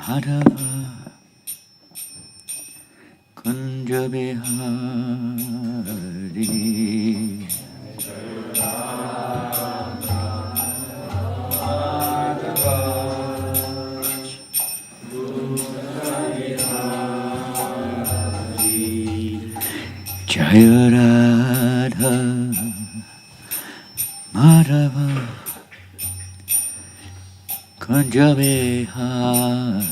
Madhava Kunja Bihari Jaya Radha Madhava Kunja Bihari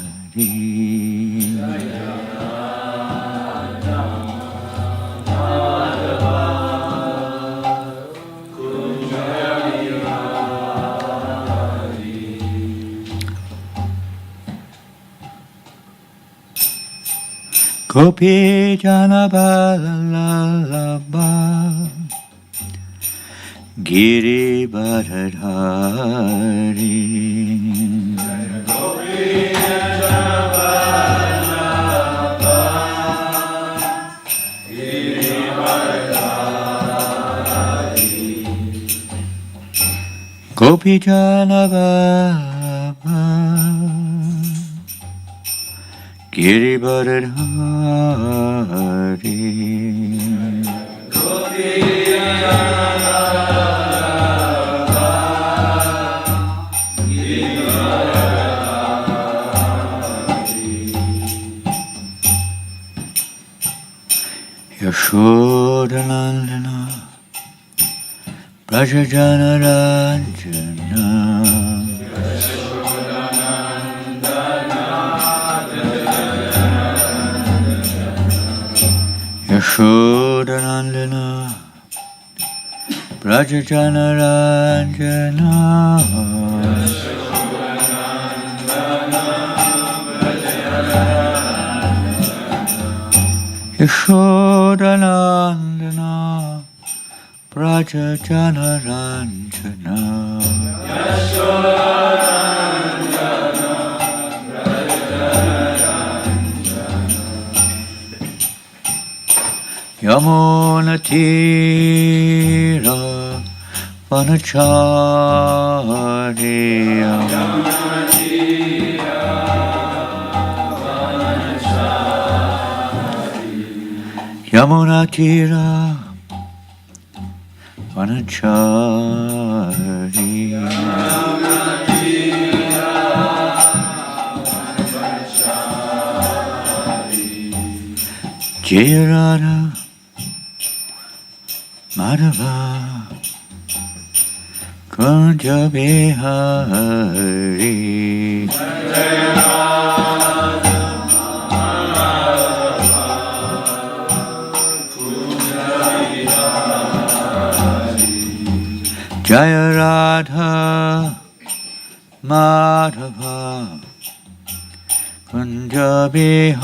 Gopi Jana Balalaba Giri Bharadhari Gopi Jana Balalaba Giri Bharadhari Gopi Jana Balalaba Giri Bharadhari Gopi Jana Balalaba Giri Bharadhari Yashodanandana Brajajana Ranjana Yashodanandana Brajajana Ranjana Yashodanandana Brajajana Ranjana Yamuna Tira Vanacharya Yamuna Tira Vanacharya Jaya Radha Madhava Kunja Bihari Jaya Radha Madhava Kunja Bihari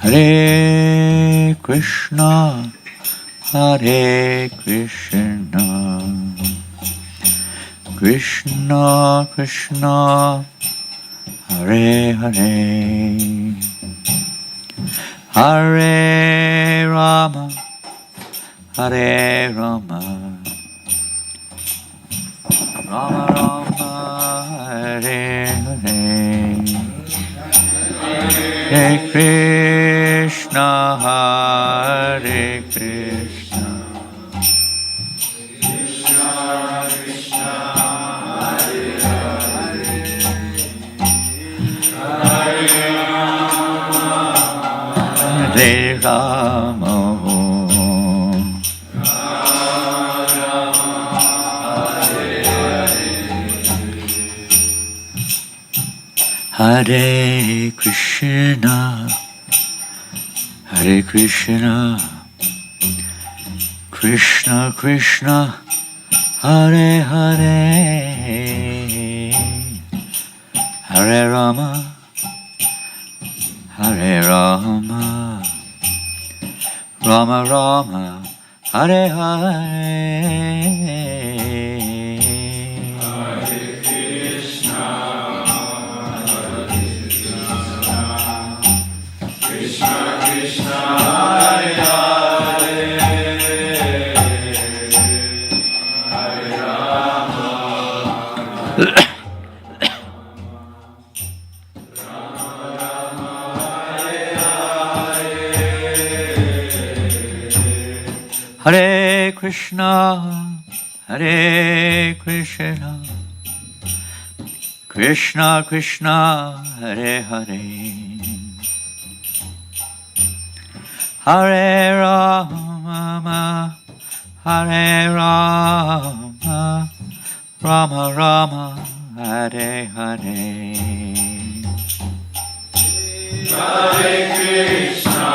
Hare Krishna, Hare Krishna, Krishna Krishna, Hare Hare, Hare Rama, Hare Rama, Rama Rama, Hare Hare. Hare Krishna, Hare Krishna, Krishna Krishna Hare Hare Hare Rama Hare Rama, Hare Krishna, Hare Krishna, Krishna Krishna, Hare Hare, Hare Rama, Hare Rama, Rama Rama, Hare Hare. Krishna Hare Krishna, Hare Krishna, Krishna Krishna, Hare Hare, Hare Rama, Hare Rama, Rama Rama, Hare Hare. Hare Krishna.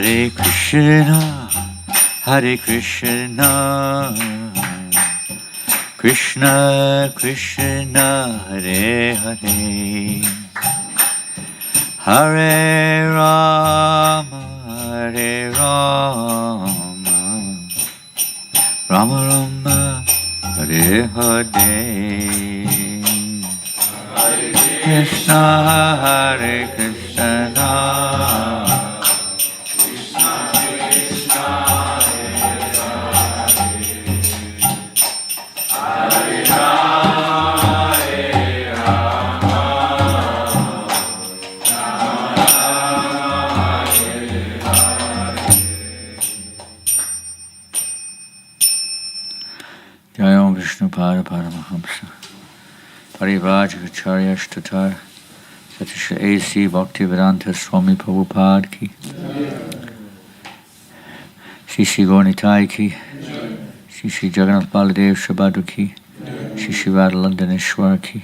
Hare Krishna, Hare Krishna, Krishna Krishna, Hare Hare, Hare Rama, Hare Rama, Rama Rama, Hare Hare, Krishna Hare Krishna. Jayam Vishnupada Paramahamsa Parivajacharya Shtatar Satisha A.C. Bhaktivedanta Swami Prabhupada ki Shri Shri Gaurnitai ki Shri Shri Jagannath Baladev Shabadu ki Shri Shri Radha Londoneshwar ki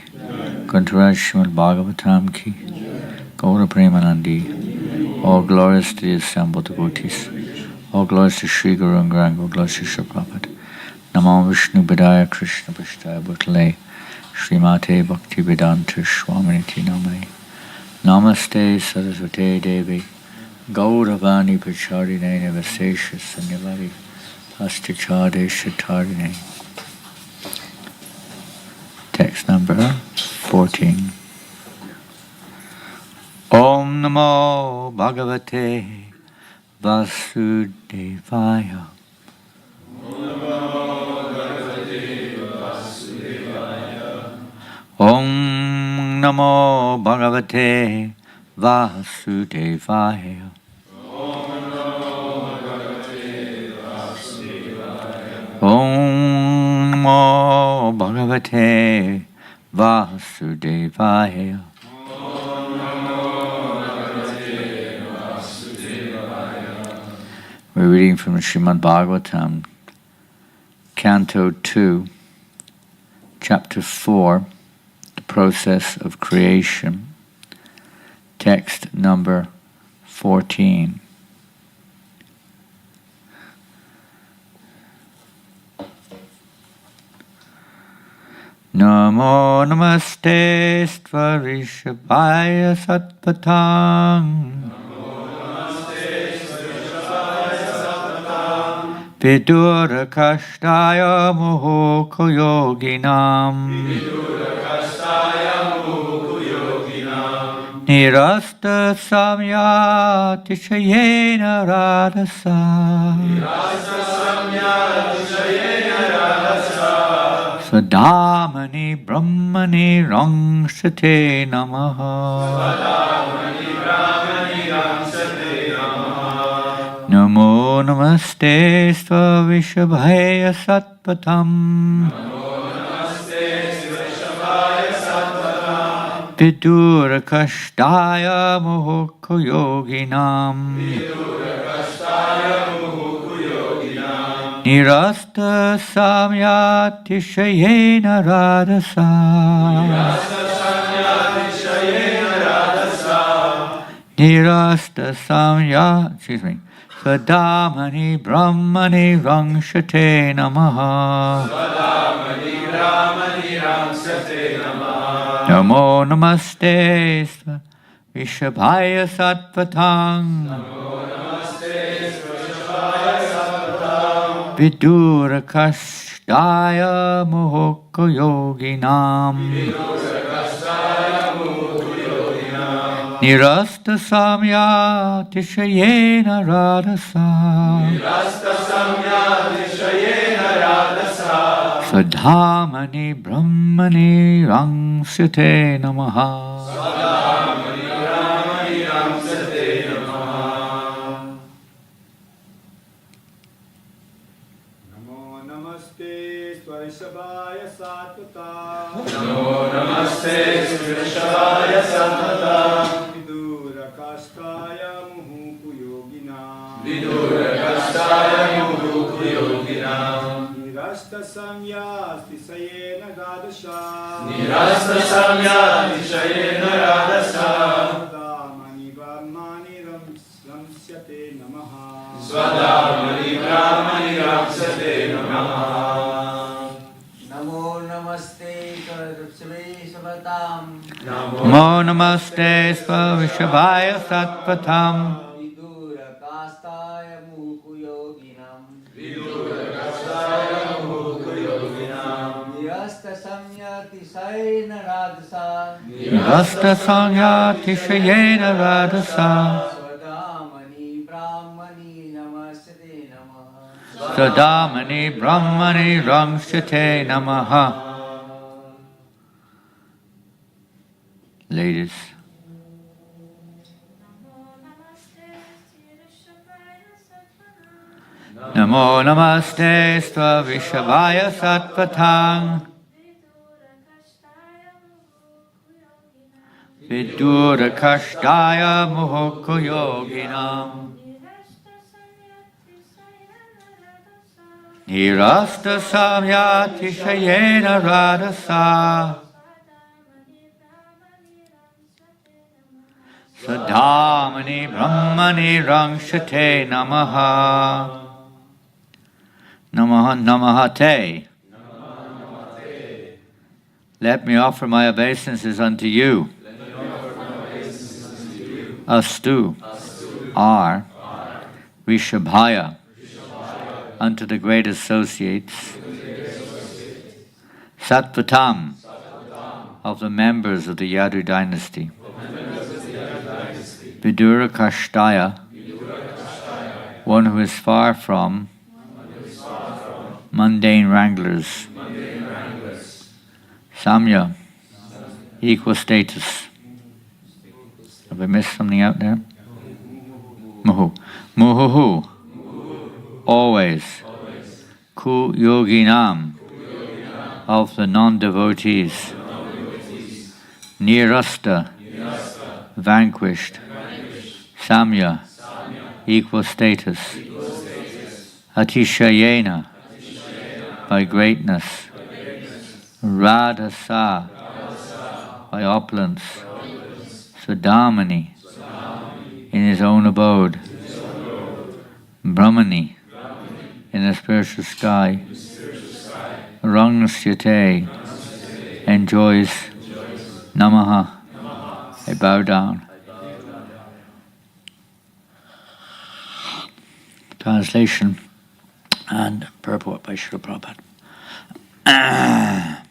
Grantaraj Srimad Bhagavatam ki Gaura Premanandi. All glories to the assembled devotees. All glories to Sri Guru and Grand Guru, glories to Sri Prabhupada. Namo Vishnu Padaya Krishna Prasthaya Bhutale Srimate Bhakti Vedanta Swaminiti Namane Namaste Saraswate Devi Gauravani Pacharine Nevasesha Sanyavari Pastichade Shatarine. Text number 14. Om Namo Bhagavate Vasudevaya. Om Namo Bhagavate Vasudevaya. Om Namo Bhagavate Vasudevaya. We're reading from the Srimad Bhagavatam, Canto 2, Chapter 4, The Process of Creation, text number 14. Namo namaste stvarishabhaya satpatang Vidura kashtaya muhoko yoginam Nirasta samya tishayena radasa Sadamani brahmani rangshate namaha Namo namaste svavishabhaya satpatam Vidura kashtaya muhoko yoginam Nirasta samya tishayena radasa Nirasta samya, Sadamani brahmani rangshate namaha Namo namaste Vishabhaya satpatang Vidura kashtaya muhoko yoginam Nirasta samya tishayena radasa. Swadhamani brahmani rangsyate namaha. Namo namaste Swarishabhaya Satvata. Namo namaste Swarishabhaya Satvata. Vidura Kastaya Muhuku Yogina. Vidura Kastaya Muhuku Yogina. Nirasta Samya Tisayena Radasha. Nirasta Samya Tisayena Radasha. Swadhamani Brahmani Ramsyate Namaha. Swadhamani Brahmani Ramsyate Namaha. Namo namaste Karapsave Savatam. Namo namaste Swavishabhaya Sattvatam. Vidura Kastaya Muku Yoginam. Vidura Kastaya Muhuku Yoginam. Nirasta Samyati Saina Radasa. Nirasta samya tishayena radasa. Swadhamani Brahmani Namaste Namaha. Swadhamani brahmani rangsyate namaha. Ladies. Namo namaste Swavishabhaya Sattvatam. Vidura kashtaya muhoko yoginam. Nirasta samyati shayena radasa. Sadhamani brahmani rangshate namaha. Namaha namahate. Let me offer my obeisances unto you. Astu, are, Rishabhaya, unto the great associates, Sattvatam, of the members of the Yadu dynasty, Vidura Kashtaya, one who is far from mundane wranglers, Samya, equal status. Have I missed something out there? Muhu. Muhuhu. Always. Ku yoginam. Of the non-devotees. Nirasta. Vanquished. Samya. Equal status. Atishayena. By greatness. Radhasa. By opulence. Swadhamani, in his own abode. Brahmani, in the spiritual sky. Rangsyate, enjoys. Namaha, I bow down. Translation and purport by Srila Prabhupada.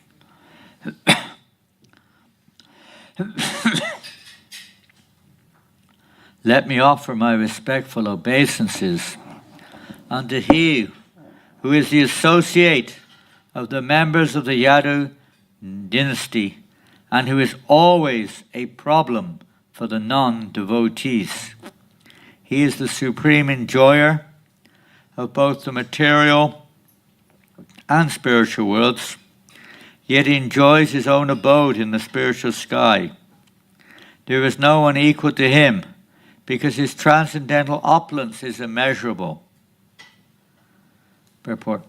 Let me offer my respectful obeisances unto he who is the associate of the members of the Yadu dynasty and who is always a problem for the non-devotees. He is the supreme enjoyer of both the material and spiritual worlds, yet he enjoys his own abode in the spiritual sky. There is no one equal to him, because his transcendental opulence is immeasurable. Purport.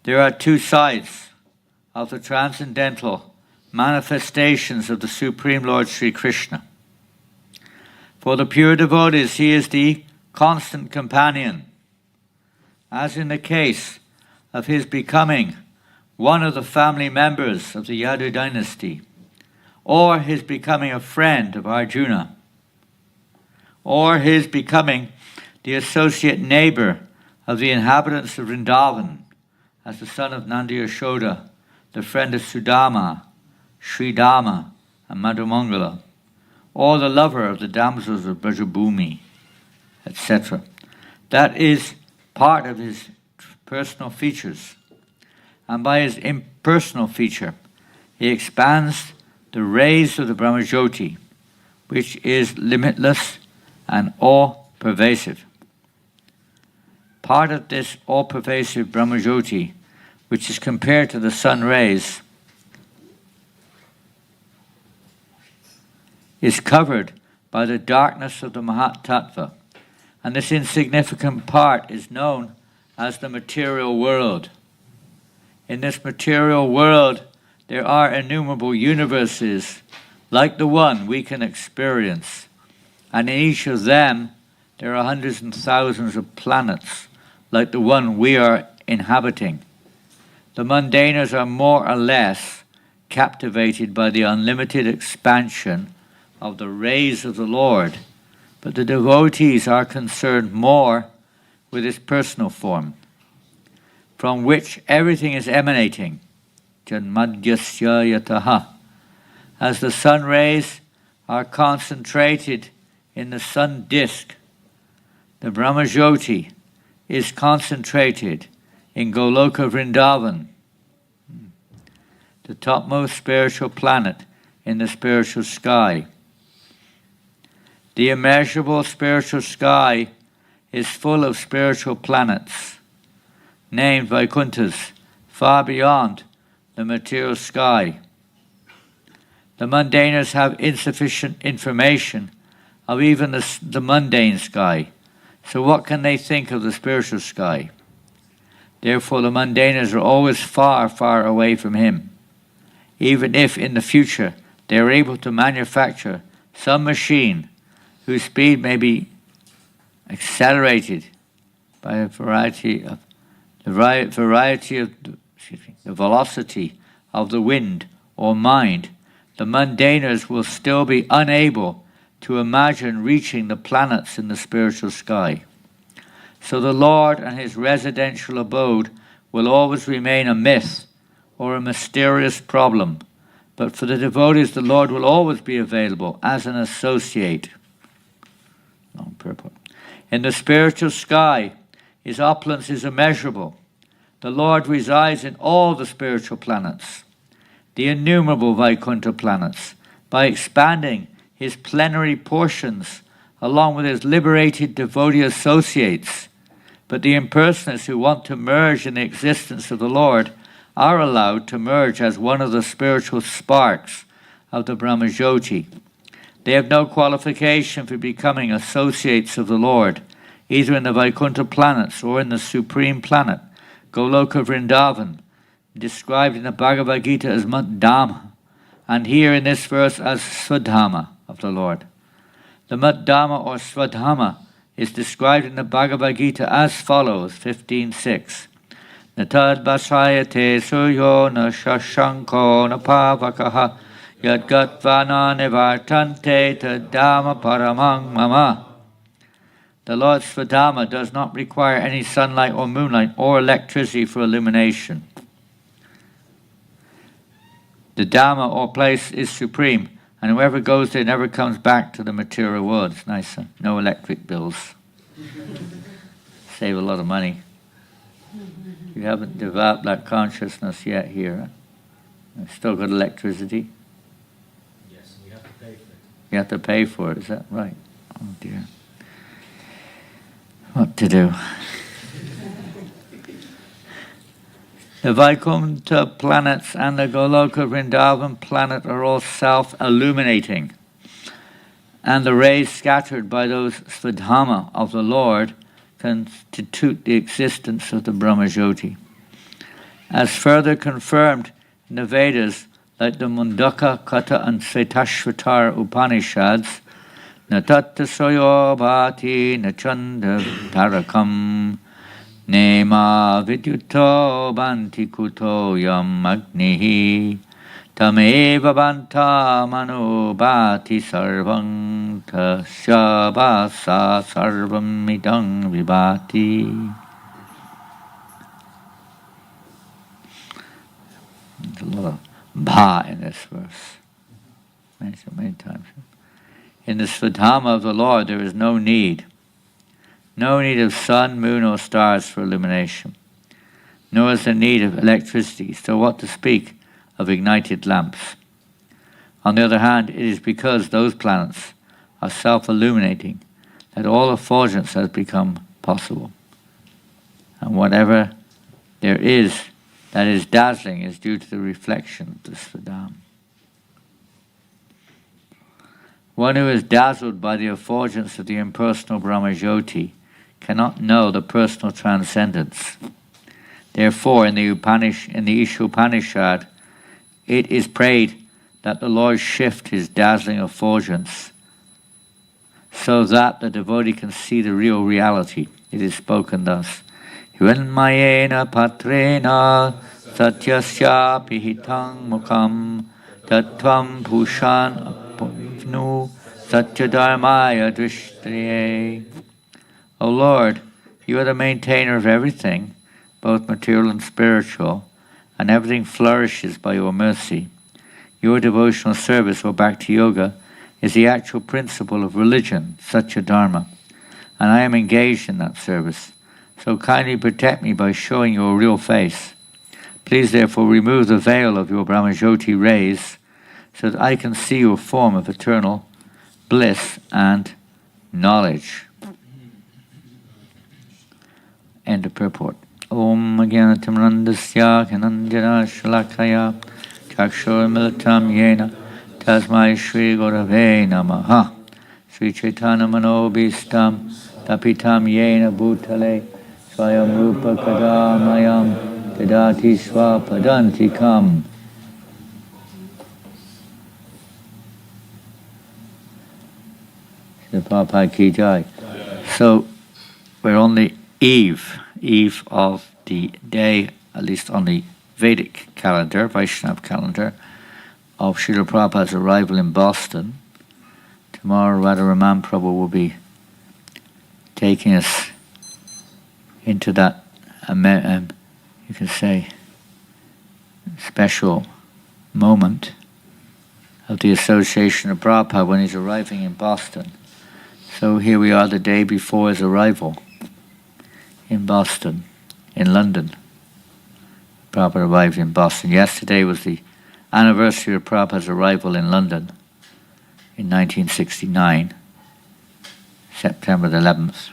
There are two sides of the transcendental manifestations of the Supreme Lord Sri Krishna. For the pure devotees, he is the constant companion, as in the case of his becoming one of the family members of the Yadu dynasty, or his becoming a friend of Arjuna, or his becoming the associate neighbor of the inhabitants of Vrindavan, as the son of Nanda Yashoda, the friend of Sudama, Sridama, and Madhumangala, or the lover of the damsels of Brajabhumi, etc. That is part of his personal features. And by his impersonal feature, he expands the rays of the Brahmajyoti, which is limitless and all-pervasive. Part of this all-pervasive Brahmajyoti, which is compared to the sun rays, is covered by the darkness of the Mahat Tattva, and this insignificant part is known as the material world. In this material world, there are innumerable universes like the one we can experience, and in each of them there are hundreds and thousands of planets like the one we are inhabiting. The mundaners are more or less captivated by the unlimited expansion of the rays of the Lord, but the devotees are concerned more with his personal form, from which everything is emanating, janmadhyasya yataha. As the sun rays are concentrated in the sun disk, the Brahmajyoti is concentrated in Goloka Vrindavan, the topmost spiritual planet in the spiritual sky. The immeasurable spiritual sky is full of spiritual planets, named Vaikunthas, far beyond the material sky. The mundaners have insufficient information of even the mundane sky, so what can they think of the spiritual sky? Therefore the mundaners are always far, far away from him, even if in the future they are able to manufacture some machine whose speed may be accelerated by a variety of the velocity of the wind or mind. The mundaners will still be unable to imagine reaching the planets in the spiritual sky. So the Lord and his residential abode will always remain a myth or a mysterious problem, but for the devotees the Lord will always be available as an associate. Long purport. In the spiritual sky, his opulence is immeasurable. The Lord resides in all the spiritual planets, the innumerable Vaikuntha planets, by expanding his plenary portions along with his liberated devotee associates. But the impersonalists who want to merge in the existence of the Lord are allowed to merge as one of the spiritual sparks of the Brahmajyoti. They have no qualification for becoming associates of the Lord, either in the Vaikuntha planets or in the supreme planet, Goloka Vrindavan, described in the Bhagavad Gita as Madhama, and here in this verse as Swadhama of the Lord. The Madhama or Swadhama is described in the Bhagavad Gita as follows, 15.6. Natad basayate suryo na shashanko na pavakaha yadgatvana nivartante tadama paramang mama. The Lord Swadhama does not require any sunlight or moonlight or electricity for illumination. The Dhamma or place is supreme, and whoever goes there never comes back to the material world. It's nice, huh? No electric bills. Save a lot of money. You haven't developed that consciousness yet here. Huh? Still got electricity? Yes, we have to pay for it. You have to pay for it, is that right? Oh dear. What to do? The Vaikuntha planets and the Goloka Vrindavan planet are all self-illuminating, and the rays scattered by those Swadhama of the Lord constitute the existence of the Brahmajyoti. As further confirmed in the Vedas, like the Mundaka, Kata and Svetashvatara Upanishads, Natatta soyo bhati nachanda tarakam nema vidyuto banti kuto yam agnihi tameva banta mano bhati sarvam tasya vasa sarvam idang vibhati. There's a lot of bha in this verse. Mentioned many times. In the Svadharma of the Lord there is no need of sun, moon, or stars for illumination, nor is there need of electricity, so what to speak of ignited lamps? On the other hand, it is because those planets are self-illuminating that all effulgence has become possible. And whatever there is that is dazzling is due to the reflection of the Svadharma. One who is dazzled by the effulgence of the impersonal Brahmajyoti cannot know the personal transcendence. Therefore, in the Isha Upanishad, it is prayed that the Lord shift his dazzling effulgence so that the devotee can see the real reality. It is spoken thus: Hiranmayena patrena satyasya pihitang mukham tattvam pushan apavnu satyadharmaya drishtriye. O Lord, you are the maintainer of everything, both material and spiritual, and everything flourishes by your mercy. Your devotional service, or Bhakti Yoga, is the actual principle of religion, Satya Dharma, and I am engaged in that service. So kindly protect me by showing your real face. Please therefore remove the veil of your Brahmajyoti rays so that I can see your form of eternal bliss and knowledge. End of purport. Om Jnanatimrandasya Gyananjana Shalakaya Chakshur Militam Yena Tasmai Shri Gurave Namaha. Sri Chaitanya Manobhistam Tapitam Yena Bhutale Swayam Rupa Kadamayam Tadati Swapadantikam. Srila Prabhupada Ki Jai. So we're on the eve of the day, at least on the Vedic calendar, Vaishnav calendar, of Srila Prabhupada's arrival in Boston. Tomorrow Radharaman Prabhu will be taking us into that, you can say, special moment of the association of Prabhupada when he's arriving in Boston. So here we are the day before his arrival in Boston, in London. Prabhupada arrived in Boston. Yesterday was the anniversary of Prabhupada's arrival in London in 1969, September the 11th.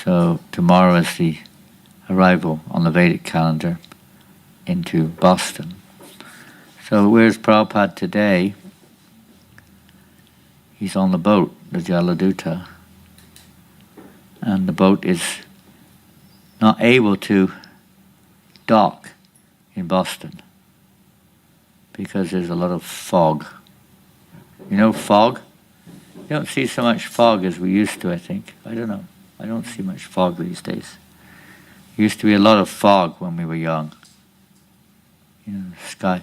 So tomorrow is the arrival on the Vedic calendar into Boston. So where's Prabhupada today? He's on the boat, the Jaladuta. And the boat is not able to dock in Boston because there's a lot of fog. You know fog? You don't see so much fog as we used to, I think. I don't know. I don't see much fog these days. There used to be a lot of fog when we were young. You know,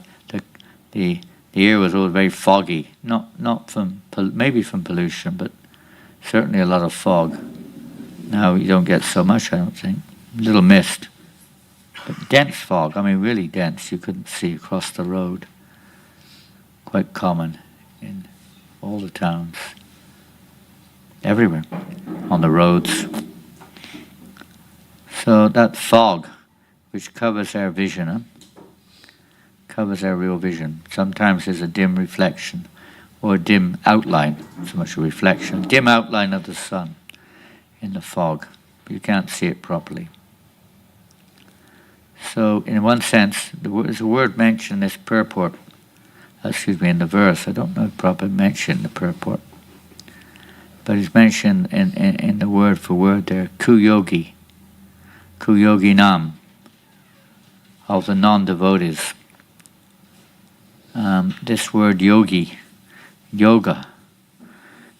the air was always very foggy. Not from maybe from pollution, but certainly a lot of fog. Now you don't get so much, I don't think. A little mist. But dense fog, I mean really dense. You couldn't see across the road. Quite common in all the towns. Everywhere. On the roads. So that fog, which covers our vision, covers our real vision. Sometimes there's a dim reflection, or a dim outline, so much a reflection, dim outline of the sun in the fog. You can't see it properly. So, in one sense, there's a word mentioned in this purport, in the verse. I don't know if Prabhupada mentioned the purport, but it's mentioned in the word for word there, kuyogi, kuyoginam, of the non-devotees. This word yogi, yoga.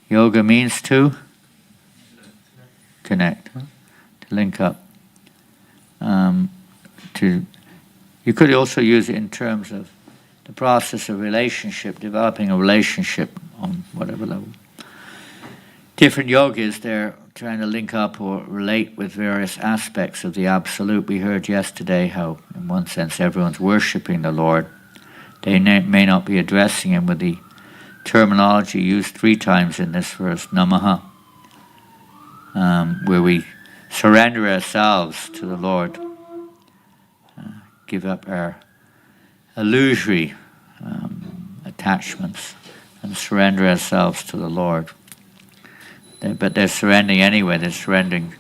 Yoga means to connect, to link up. You could also use it in terms of the process of relationship, developing a relationship on whatever level. Different yogis, they're trying to link up or relate with various aspects of the Absolute. We heard yesterday how, in one sense, everyone's worshipping the Lord. They may not be addressing Him with the terminology used 3 times in this verse, namaha, where we surrender ourselves to the Lord, give up our illusory attachments and surrender ourselves to the Lord. But they're surrendering anyway. They're surrendering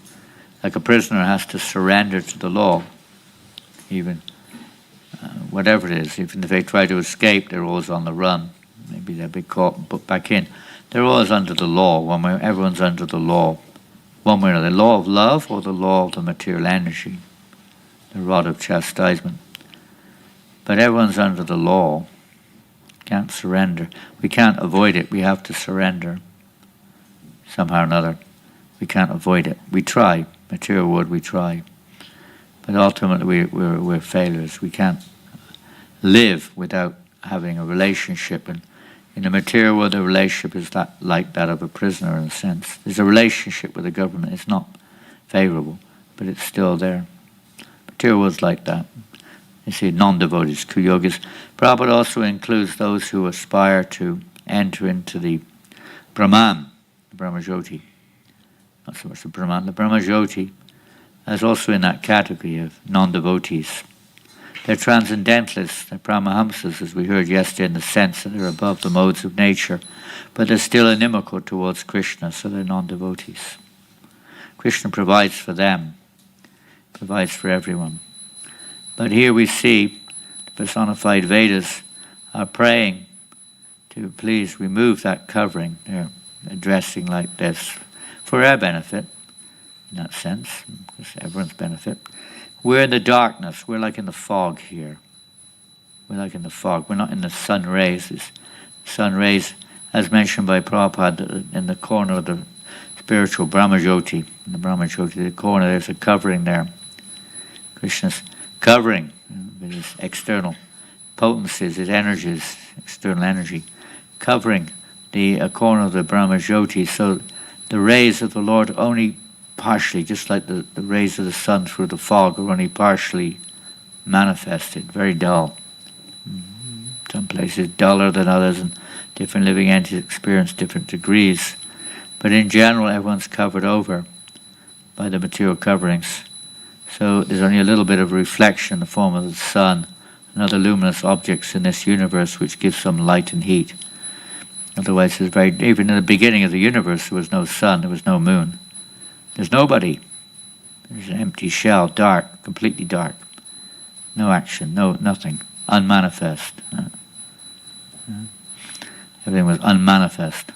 like a prisoner has to surrender to the law, even whatever it is. Even if they try to escape, they're always on the run. Maybe they'll be caught and put back in. They're always under the law. One way, everyone's under the law. One way or another, the law of love or the law of the material energy, the rod of chastisement. But everyone's under the law. Can't surrender. We can't avoid it. We have to surrender. Somehow or another, we can't avoid it. We try. Material world, we try. But ultimately, we're failures. We can't live without having a relationship. And in the material world, the relationship is like that of a prisoner in a sense. There's a relationship with the government. It's not favorable, but it's still there. Material world's like that. You see, non-devotees, kuyogis. Prabhupada also includes those who aspire to enter into the Brahman, the Brahmajyoti. Not so much the Brahman, the Brahmajyoti is also in that category of non-devotees. They're transcendentalists, they're Paramahamsas, as we heard yesterday, in the sense that they're above the modes of nature, but they're still inimical towards Krishna, so they're non-devotees. Krishna provides for them, provides for everyone. But here we see the personified Vedas are praying to please remove that covering. They're addressing like this for our benefit, in that sense, because everyone's benefit. We're in the darkness. We're like in the fog here. We're like in the fog. We're not in the sun rays. It's sun rays, as mentioned by Prabhupada, in the corner of the spiritual Brahmajyoti. In the Brahmajyoti, the corner, there's a covering there. Krishna's covering with his external potencies, his energies, external energy, covering the corner of the Brahmajyoti, so the rays of the Lord only partially, just like the rays of the sun through the fog, are only partially manifested, very dull. Some places duller than others, and different living entities experience different degrees. But in general, everyone's covered over by the material coverings. So there's only a little bit of reflection in the form of the sun and other luminous objects in this universe which gives some light and heat. Otherwise, even in the beginning of the universe, there was no sun, there was no moon. There's nobody. There's an empty shell, dark, completely dark. No action, nothing, unmanifest. Everything was unmanifest,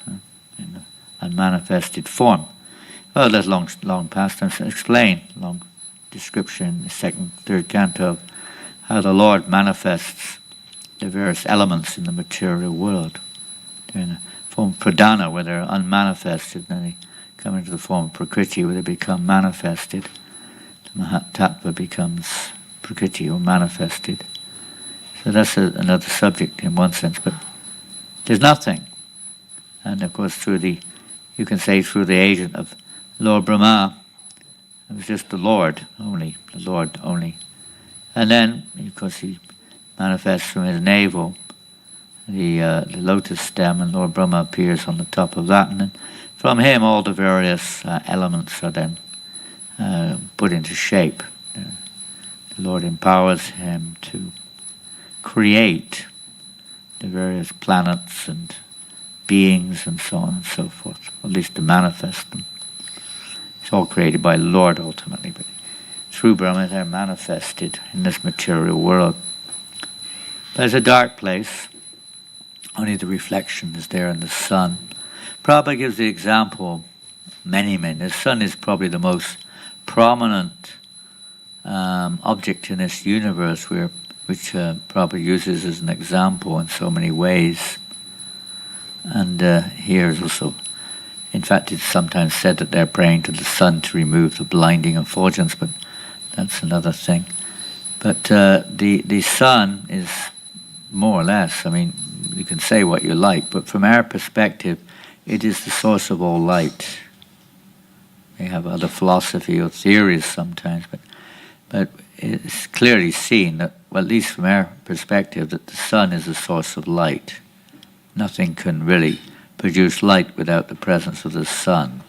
in the unmanifested form. Well, there's long past time to explain, long description in the second, third canto of how the Lord manifests the various elements in the material world. They're in the form of pradhana, where they're unmanifested, then they come into the form of prakriti, where they become manifested. The Mahatattva becomes prakriti, or manifested. So that's another subject in one sense, but there's nothing. And of course, you can say through the agent of Lord Brahma, it was just the Lord only. And then, of course, he manifests from his navel the lotus stem, and Lord Brahma appears on the top of that. And then from him, all the various elements are then put into shape. The Lord empowers him to create the various planets and beings and so on and so forth, at least to manifest them. It's all created by the Lord ultimately, but through Brahma they're manifested in this material world. There's a dark place, only the reflection is there in the sun. Prabhupada gives the example, many. The sun is probably the most prominent object in this universe, which Prabhupada uses as an example in so many ways. And here is also, in fact, it's sometimes said that they're praying to the sun to remove the blinding effulgence, but that's another thing. But the sun is more or less, I mean, you can say what you like, but from our perspective, it is the source of all light. We have other philosophy or theories sometimes, but it's clearly seen that, well, at least from our perspective, that the sun is the source of light. Nothing can really produce light without the presence of the sun.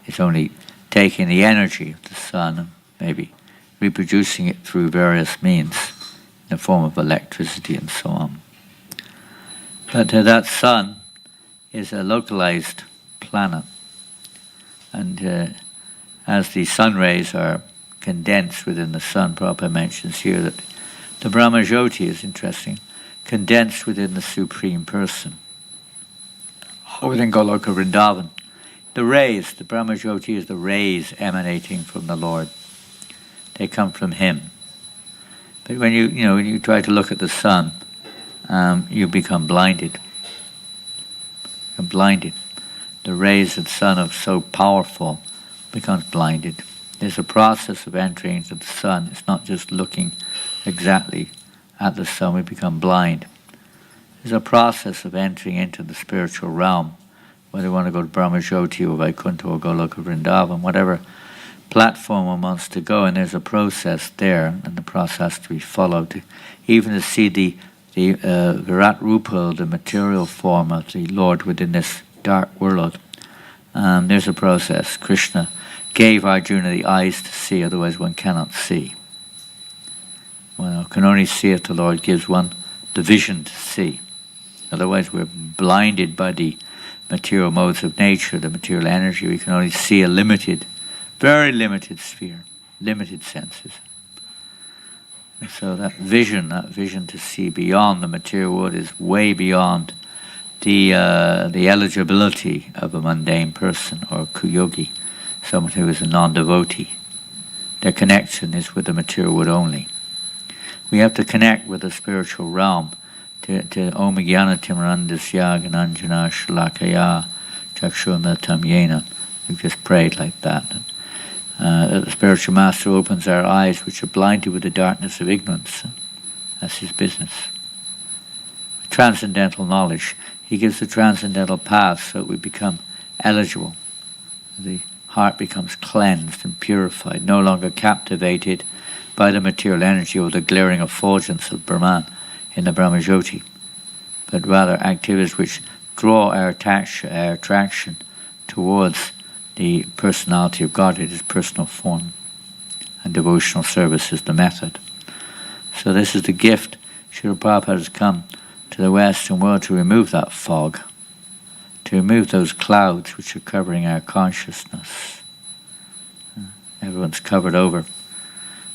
It's only taking the energy of the sun and maybe reproducing it through various means in the form of electricity and so on. But that sun is a localized planet, and as the sun rays are condensed within the sun, Prabhupada mentions here that the Brahmajyoti is interesting, condensed within the Supreme Person. Within Goloka Vrindavan, the rays, the Brahmajyoti is the rays emanating from the Lord. They come from Him. But when you try to look at the sun, you become blinded. You're blinded. The rays of the sun are so powerful, becomes blinded. There's a process of entering into the sun. It's not just looking exactly at the sun, we become blind. There's a process of entering into the spiritual realm, whether you want to go to Brahmajyoti or Vaikuntha or Goloka Vrindavan, whatever platform one wants to go, and there's a process there, and the process to be followed, even to see the Virat Rupa, the material form of the Lord within this dark world. There's a process. Krishna gave Arjuna the eyes to see, otherwise one cannot see. One can only see if the Lord gives one the vision to see. Otherwise we're blinded by the material modes of nature, the material energy. We can only see a limited, very limited sphere, limited senses. And so that vision to see beyond the material world is way beyond the eligibility of a mundane person or a kuyogi, someone who is a non-devotee. Their connection is with the material world only. We have to connect with the spiritual realm to Om Jnana Timirandasya Gananjana Shalakaya Chakshurmilitam Yena. We've just prayed like that. The spiritual master opens our eyes which are blinded with the darkness of ignorance. That's his business. Transcendental knowledge. He gives the transcendental path so that we become eligible. The heart becomes cleansed and purified, no longer captivated by the material energy or the glaring effulgence of Brahman in the Brahmajyoti, but rather activities which draw our attraction towards the personality of God, His personal form, and devotional service is the method. So this is the gift. Srila Prabhupada has come to the Western world to remove that fog, to remove those clouds which are covering our consciousness. Everyone's covered over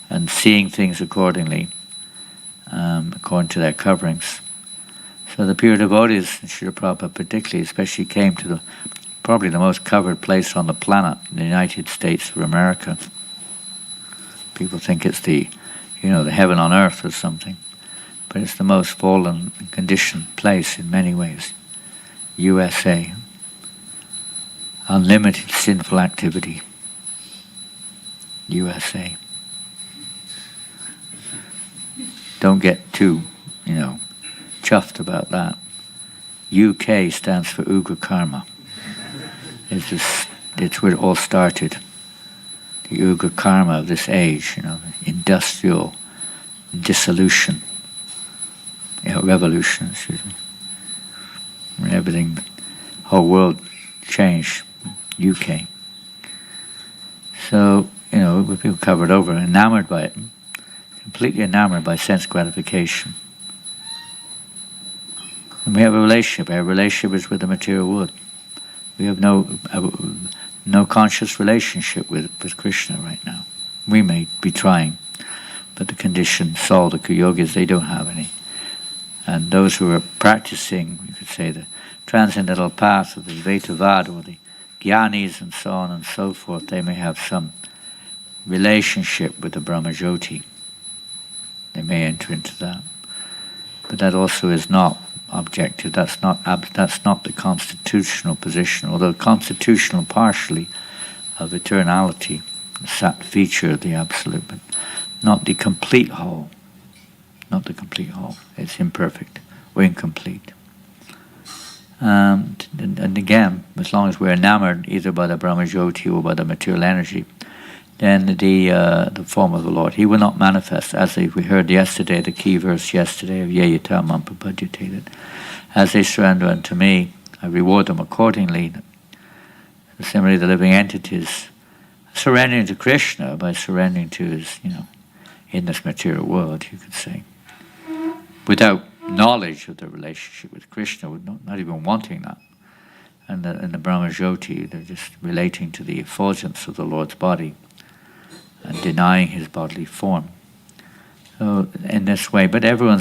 and seeing things accordingly, according to their coverings. So the pure devotees, Srila Prabhupada particularly, especially came to probably the most covered place on the planet, in the United States of America. People think it's the heaven on earth or something, but it's the most fallen and conditioned place in many ways. USA. Unlimited sinful activity. USA. Don't get too, chuffed about that. UK stands for Ugra Karma. It's where it all started. The Ugra Karma of this age, industrial dissolution, revolution, excuse me. Everything, whole world changed, UK. So, we feel covered over, enamored by it, completely enamored by sense gratification. And we have a relationship. Our relationship is with the material world. We have no conscious relationship with Krishna right now. We may be trying, but the conditioned soul, the kuyogis, they don't have any. And those who are practicing, you could say, the transcendental path of the Dvaitavad or the Jnanis and so on and so forth, they may have some relationship with the Brahmajyoti. They may enter into that. But that also is not objective. That's not the constitutional position, although constitutional partially of eternality, that feature of the Absolute, but not the complete whole. Not the complete whole. It's imperfect or incomplete. And again, as long as we're enamored either by the Brahmajyoti or by the material energy, then the form of the Lord, He will not manifest, as we heard yesterday, the key verse yesterday of Yeyata Mampapajitated. As they surrender unto me, I reward them accordingly. Similarly, the living entities surrendering to Krishna by surrendering to his, in this material world, you could say, without knowledge of the relationship with Krishna, not even wanting that. And in the Brahma Jyoti, they're just relating to the effulgence of the Lord's body and denying his bodily form. So in this way, but everyone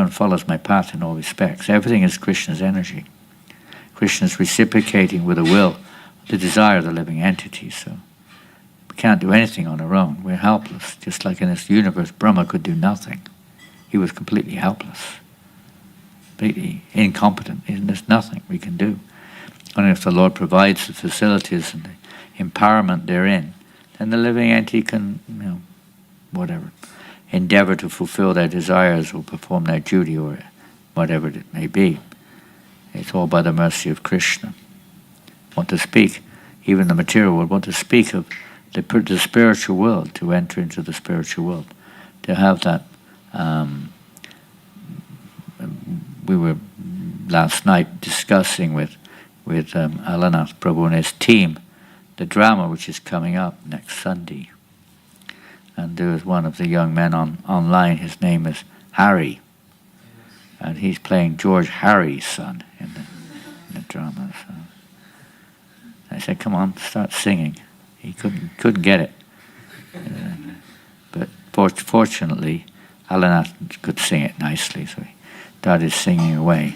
follows my path in all respects. Everything is Krishna's energy. Krishna is reciprocating with the will, the desire of the living entity. So we can't do anything on our own. We're helpless. Just like in this universe, Brahma could do nothing. He was completely helpless, completely incompetent. There's nothing we can do. Only if the Lord provides the facilities and the empowerment therein, then the living entity can, endeavor to fulfill their desires or perform their duty or whatever it may be. It's all by the mercy of Krishna. What to speak, even the material world, what to speak of the spiritual world, to enter into the spiritual world, to have that. We were last night discussing with Alanath Prabhu and his team the drama which is coming up next Sunday. And there was one of the young men online, his name is Harry, and he's playing George Harry's son in the drama. So I said, come on, start singing. He couldn't get it. But fortunately, Alanath could sing it nicely, so he started singing away.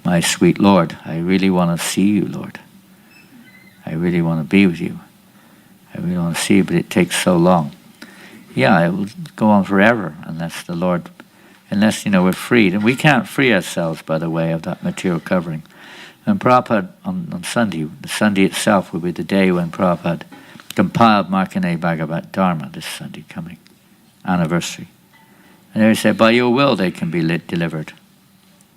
My sweet Lord, I really want to see you, Lord. I really want to be with you. I really want to see you, but it takes so long. Yeah, it will go on forever unless we're freed. And we can't free ourselves, by the way, of that material covering. And Prabhupada, on Sunday, the Sunday itself will be the day when Prabhupada compiled Markandeya Bhagavat Dharma, this Sunday coming, anniversary. And they say, by your will they can be delivered.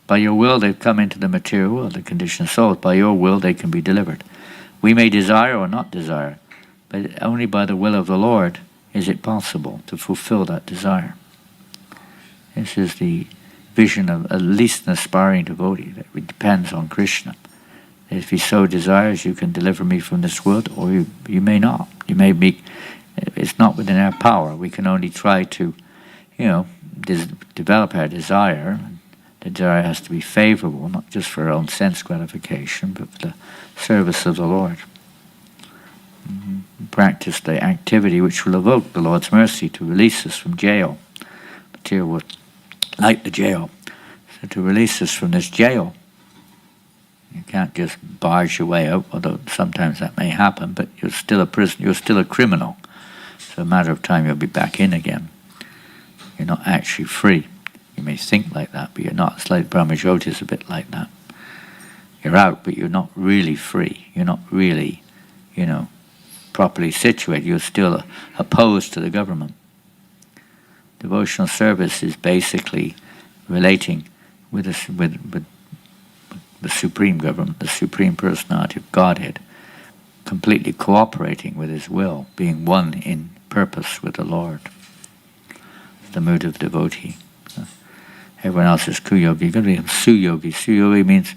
By your will they've come into the material world, the conditioned souls. By your will they can be delivered. We may desire or not desire, but only by the will of the Lord is it possible to fulfill that desire. This is the vision of at least an aspiring devotee, that it depends on Krishna. If he so desires, you can deliver me from this world, or you may not. You may be. It's not within our power. We can only try to, develop our desire. The desire has to be favorable, not just for our own sense gratification, but for the service of the Lord. Practice the activity which will evoke the Lord's mercy to release us from jail. Material world, like the jail. So to release us from this jail. You can't just barge your way out, although sometimes that may happen, but you're still a prisoner, you're still a criminal. So a matter of time you'll be back in again. You're not actually free. You may think like that, but you're not. It's like Brahma Jyoti is a bit like that. You're out, but you're not really free. You're not really, properly situated. You're still opposed to the government. Devotional service is basically relating with the supreme government, the supreme personality of Godhead, completely cooperating with his will, being one in purpose with the Lord. The mood of devotee. Everyone else is kuyogi. You've got to be suyogi. Suyogi means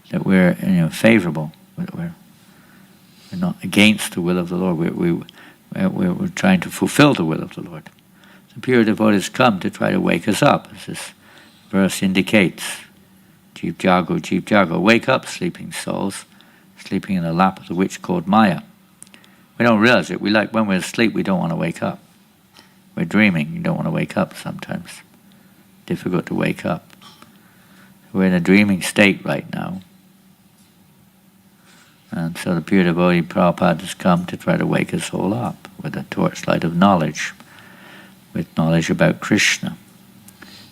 that we're favorable. We're not against the will of the Lord. We're trying to fulfill the will of the Lord. The pure devotees come to try to wake us up, as this verse indicates. Jeev Jago, wake up, sleeping souls, sleeping in the lap of the witch called Maya. We don't realize it. When we're asleep, we don't want to wake up. We're dreaming. You don't want to wake up sometimes. Difficult to wake up. We're in a dreaming state right now. And so the pure devotee Prabhupada has come to try to wake us all up with a torchlight of knowledge, with knowledge about Krishna,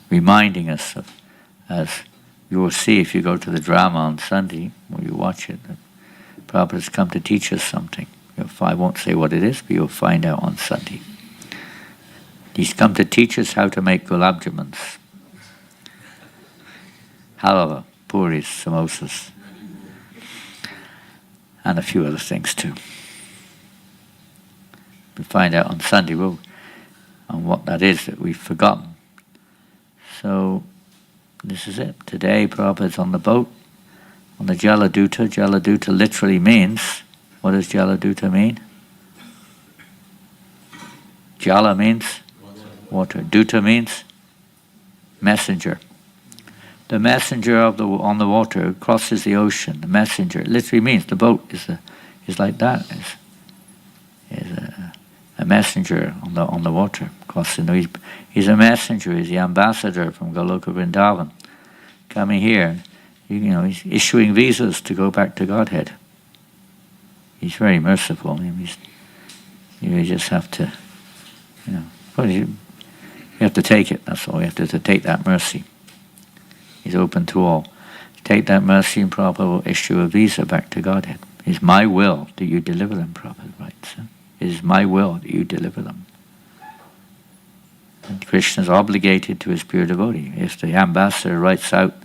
reminding us of, as you will see if you go to the drama on Sunday, or you watch it, that Prabhupada has come to teach us something. I won't say what it is, but you'll find out on Sunday. He's come to teach us how to make gulab jamans, halava, puris, samosas, and a few other things too. We find out on Sunday on what that is that we've forgotten. So This is it. Today, Prabhupada's on the boat, on the Jaladuta. Jaladuta literally means, what does Jaladuta mean? Jala means water. Duta means messenger. The messenger on the water crosses the ocean. The messenger, it literally means the boat is like that. Is a messenger on the water crossing. He's a messenger. He's the ambassador from Goloka Vrindavan, coming here. He's issuing visas to go back to Godhead. He's very merciful. You just have to, you have to take it. That's all. You have to take that mercy. He's open to all. Take that mercy, and Prabhupada will issue a visa back to Godhead. It's my will that you deliver them, Prabhupada writes. It is my will that you deliver them. And Krishna is obligated to his pure devotee. If the ambassador writes out,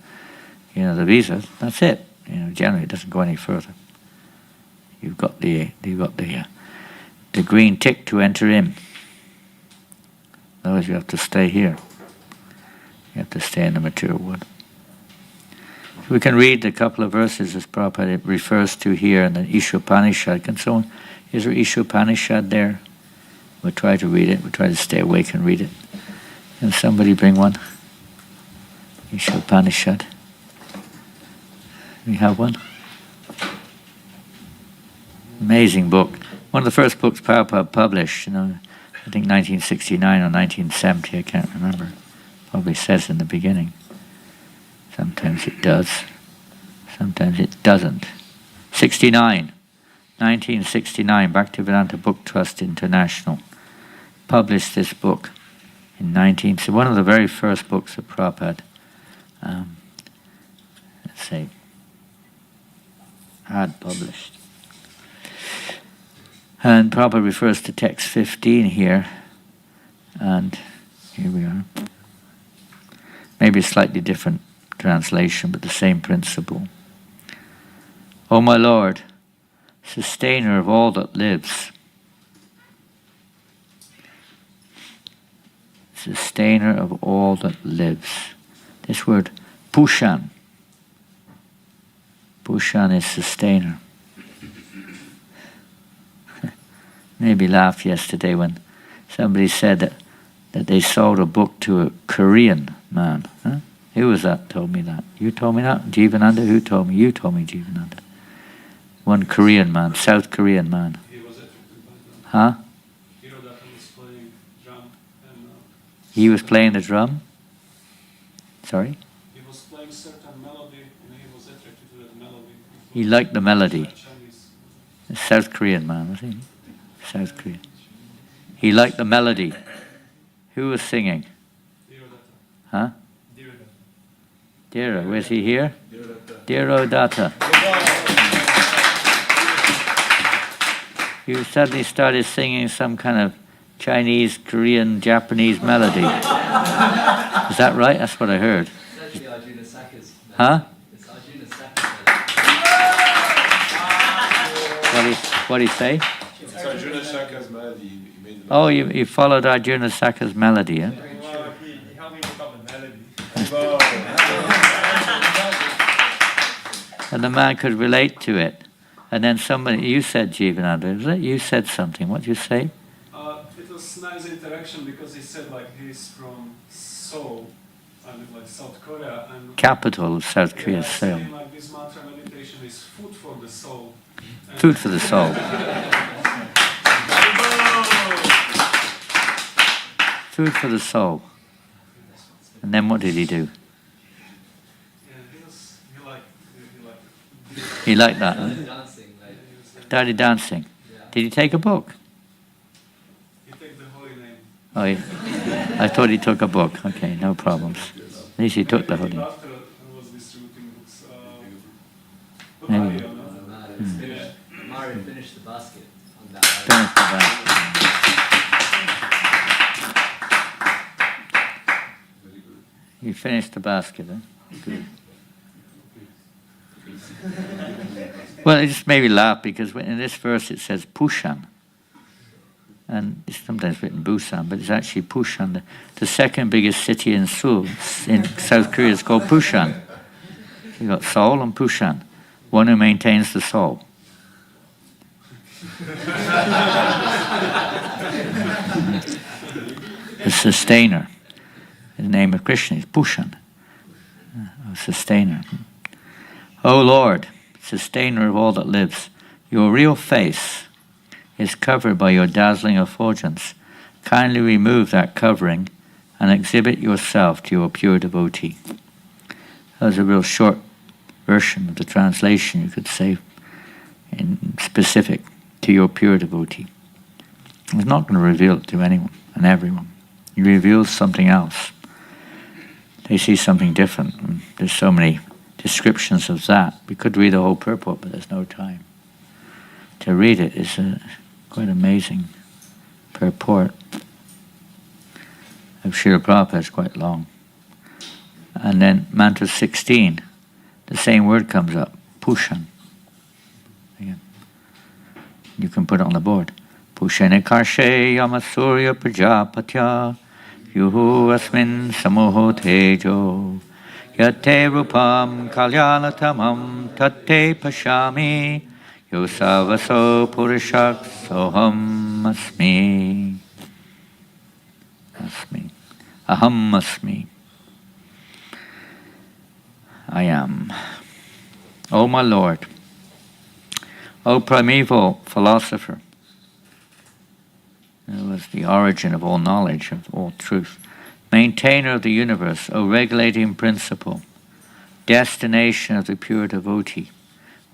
the visa, that's it. Generally, it doesn't go any further. You've got the green tick to enter in. Otherwise, you have to stay here. You have to stay in the material world. So we can read a couple of verses as Prabhupada refers to here in the Ishopanishad. Can someone, is there Ishopanishad there? We'll try to read it. We'll try to stay awake and read it. Can somebody bring one? Ishopanishad. We have one? Amazing book. One of the first books Prabhupada published, I think 1969 or 1970, I can't remember. Probably says in the beginning. Sometimes it does. Sometimes it doesn't. 1969, Bhaktivedanta Book Trust International published this book in so one of the very first books of Prabhupada, had published. And Prabhupada refers to text 15 here, and here we are. Maybe a slightly different translation, but the same principle. O my Lord, sustainer of all that lives, sustainer of all that lives. This word, pushan. Pushan is sustainer. Maybe laughed yesterday when somebody said that they sold a book to a Korean man. Huh? Who was that told me that? You told me that? Jivananda? Who told me? You told me, Jivananda. One Korean man, South Korean man. He was attracted by them. Huh? He wrote that he was playing drum. He was playing the drum? Sorry? He was playing certain melody and he was attracted to that melody. He liked the melody. Chinese. A South Korean man, was he? South Korean. He liked the melody. Who was singing? Huh? Dira. Where's he here? Diro Datta. You suddenly started singing some kind of Chinese, Korean, Japanese melody. Is that right? That's what I heard. It's actually Arjuna Saka's. Huh? It's Arjuna Saka's. What did he say? It's Arjuna Saka's melody. He made the Oh, you followed Arjuna Saka's melody, eh? He helped me pick up the melody. And the man could relate to it. And then somebody, you said, Jivananda, was it? You said something. What did you say? It was nice interaction because he said he's from Seoul, South Korea, and Capital of South Korea, Seoul. saying this mantra meditation is food for the soul. Food for the soul. Food for the soul. And then what did he do? He liked that. Huh? Dancing, Started dancing. Did he take a book? He took the holy name. Oh, I thought he took a book. Okay, no problems. At least he took the holy name. After was distributing books. Maybe. Mario finished the basket on that. Finish the basket. You finished the basket, huh? Good. Well, it just made me laugh because in this verse it says Pushan. and it's sometimes written Busan, but it's actually Pushan. The second biggest city in Seoul, in South Korea, is called Pushan. You've got Seoul and Pushan, one who maintains the soul. The sustainer. The name of Krishna is Pushan, a sustainer. O Lord, sustainer of all that lives, your real face is covered by your dazzling effulgence. Kindly remove that covering and exhibit yourself to your pure devotee. That was a real short version of the translation, you could say, in specific, to your pure devotee. He's not going to reveal it to anyone and everyone. He reveals something else. They see something different. And there's so many descriptions of that. We could read the whole purport, but there's no time. To read it is a quite amazing purport. Of Srila Prabhupada is quite long. And then mantra 16, the same word comes up, Pushan. Again. You can put it on the board. Pushane karshe yamasurya prajapatya yuhu asmin samoho tejo yate rupam kalyanatamam tate pashami yosavaso purishak soham asmi. Asmi. Aham asmi. I am. O my Lord, O primeval philosopher, who was the origin of all knowledge, of all truth, maintainer of the universe, O regulating principle, destination of the pure devotee,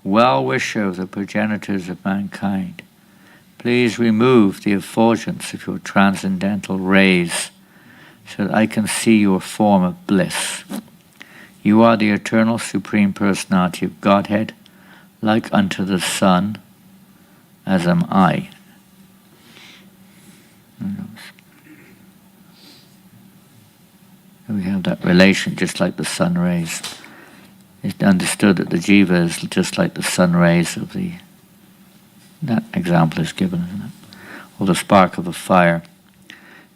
well-wisher of the progenitors of mankind, please remove the effulgence of your transcendental rays so that I can see your form of bliss. You are the eternal Supreme Personality of Godhead, like unto the sun, as am I. We have that relation just like the sun rays. It's understood that the jiva is just like the sun rays of the... That example is given, isn't it? Or the spark of a fire.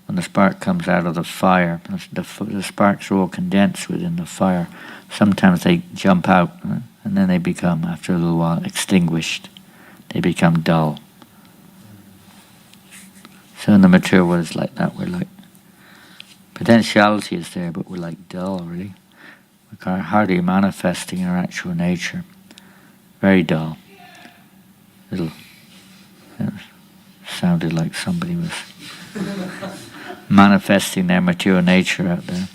When the spark comes out of the fire, the sparks are all condensed within the fire. Sometimes they jump out, and then they become, after a little while, extinguished. They become dull. So in the material world, it's like that. We're like, potentiality is there, but we're like dull, really. We're hardly manifesting our actual nature. Very dull. Little, sounded like somebody was manifesting their material nature out there.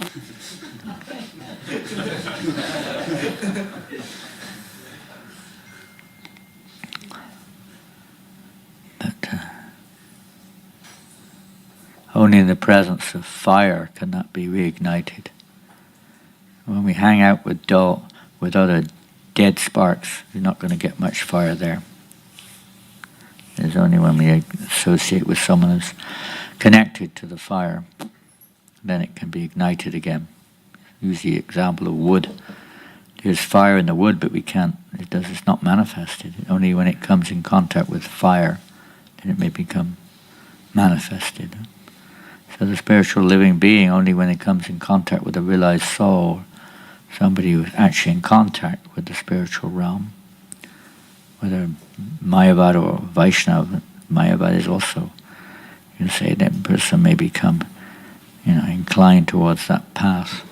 But only in the presence of fire can that be reignited. When we hang out with other dead sparks, you're not going to get much fire there. It's only when we associate with someone who's connected to the fire, then it can be ignited again. Use the example of wood. There's fire in the wood, but it's not manifested. Only when it comes in contact with fire, then it may become manifested. So the spiritual living being, only when it comes in contact with a realized soul, somebody who's actually in contact with the spiritual realm, whether Mayavad or Vaishnava, Mayavad is also, you can say that person may become, inclined towards that path.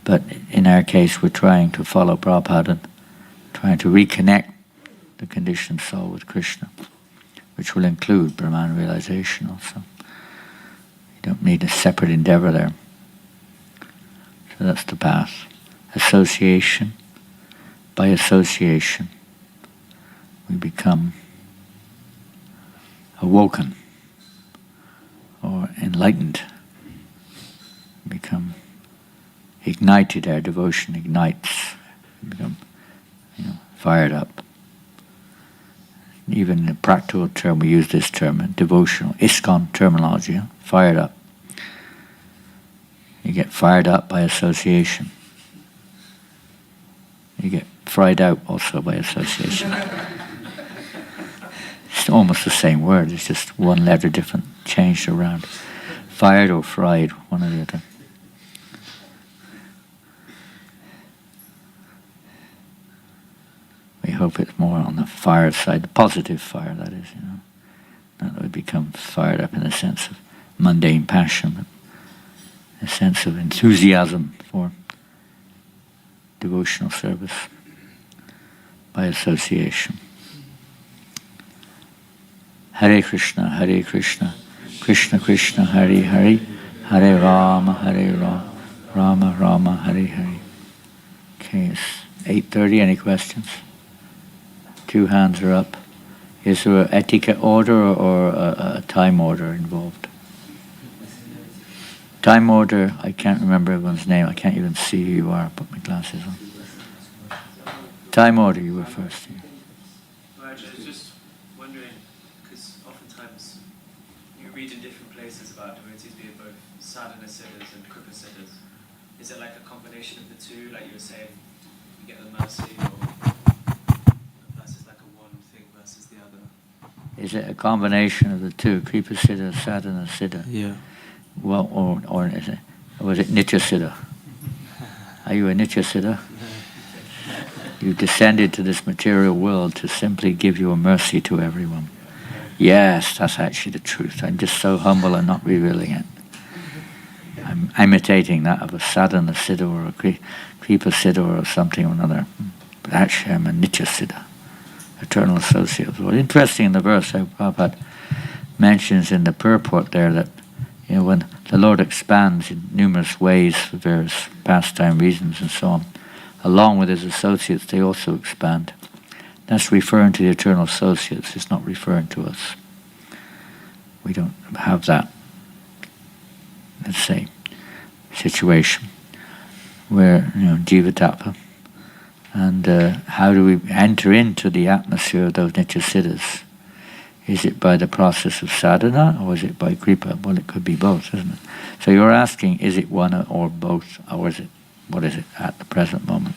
But in our case, we're trying to follow Prabhupada and trying to reconnect the conditioned soul with Krishna, which will include Brahman realization also. You don't need a separate endeavor there. So that's the path. Association. By association, we become awoken or enlightened. We become ignited, our devotion ignites. We become fired up. Even in a practical term, we use this term, devotional, Iskcon terminology, fired up. You get fired up by association. You get fried out also by association. It's almost the same word, it's just one letter different, changed around. Fired or fried, one or the other. We hope it's more on the fire side, the positive fire, that is, Not that we become fired up in the sense of mundane passion, but a sense of enthusiasm for devotional service by association. Hare Krishna, Krishna Krishna, Hare Hare, Hare Rama, Rama Rama, Hare Hare. Okay, it's 8:30. Any questions? 2 hands are up. Is there an etiquette order or a time order involved? Time order, I can't remember everyone's name. I can't even see who you are. Put my glasses on. Time order, you were first. Raj, I was just wondering, because oftentimes you read in different places about devotees being both sadhana siddhas and kripa siddhas. Is it like a combination of the two, like you were saying, you get the mercy, or versus like a one thing versus the other? Is it a combination of the two, kripa siddha, sadhana siddha? Yeah. Well, or is it, or was it nitya siddha? Are you a nitya siddha? You descended to this material world to simply give your mercy to everyone. Yes, that's actually the truth. I'm just so humble and not revealing it. I'm imitating that of a sadhana siddha or a kripa siddha or something or another. But actually I'm a nitya siddha, eternal associate of the Lord. Interesting in the verse, how Prabhupada mentions in the purport there that when the Lord expands in numerous ways for various pastime reasons and so on, along with his associates, they also expand. That's referring to the eternal associates. It's not referring to us. We don't have that, let's say, situation where, jivatapa. And how do we enter into the atmosphere of those nitya siddhas? Is it by the process of sadhana, or is it by kripa? Well, it could be both, isn't it? So you're asking, is it one or both, or is it, what is it at the present moment?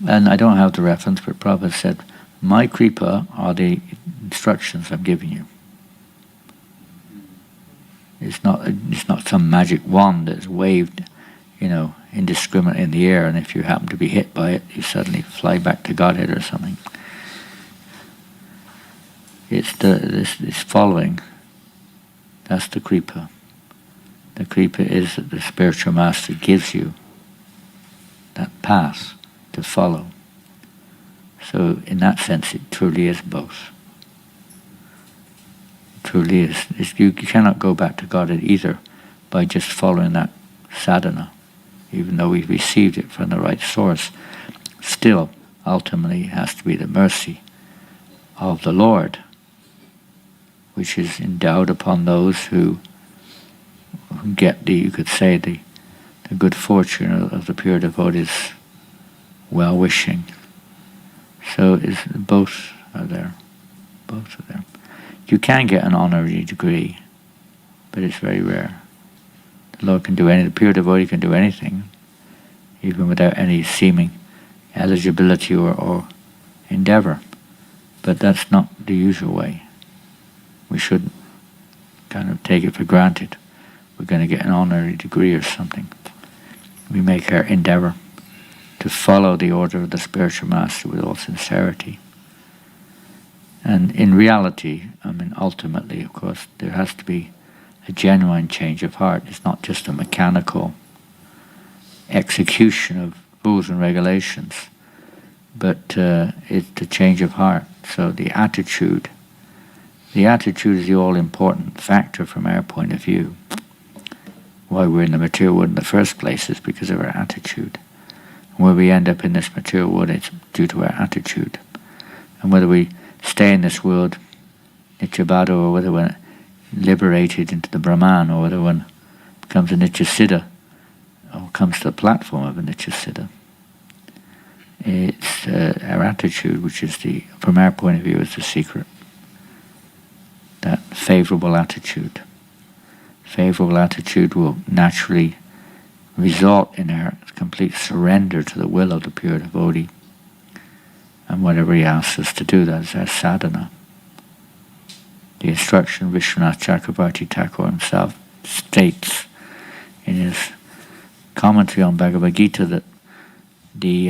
And I don't have the reference, but Prabhupada said, my kripa are the instructions I'm giving you. It's not some magic wand that's waved, indiscriminately in the air, and if you happen to be hit by it, you suddenly fly back to Godhead or something. It's this following. That's the kripa. The kripa is that the spiritual master gives you that path to follow. So in that sense, it truly is both. It truly is. You cannot go back to Godhead either by just following that sadhana, even though we've received it from the right source. Still, ultimately, it has to be the mercy of the Lord, which is endowed upon those who get the good fortune of the pure devotees' well-wishing. So both are there. Both are there. You can get an honorary degree, but it's very rare. The Lord can do anything. The pure devotee can do anything, even without any seeming eligibility or endeavor. But that's not the usual way. We shouldn't kind of take it for granted. We're going to get an honorary degree or something. We make our endeavor to follow the order of the spiritual master with all sincerity. And in reality, ultimately, of course, there has to be a genuine change of heart. It's not just a mechanical execution of rules and regulations, but it's the change of heart. So the attitude is the all-important factor from our point of view. Why we're in the material world in the first place is because of our attitude. And where we end up in this material world, it's due to our attitude. And whether we stay in this world, Nityabhada, or whether we're liberated into the Brahman, or whether one becomes a Nitya Siddha, or comes to the platform of a Nitya Siddha, it's our attitude, which is from our point of view, is the secret. That favorable attitude. Favorable attitude will naturally result in our complete surrender to the will of the pure devotee. And whatever he asks us to do, that is our sadhana. The instruction Vishwanath Chakravarti Thakur himself states in his commentary on Bhagavad Gita that the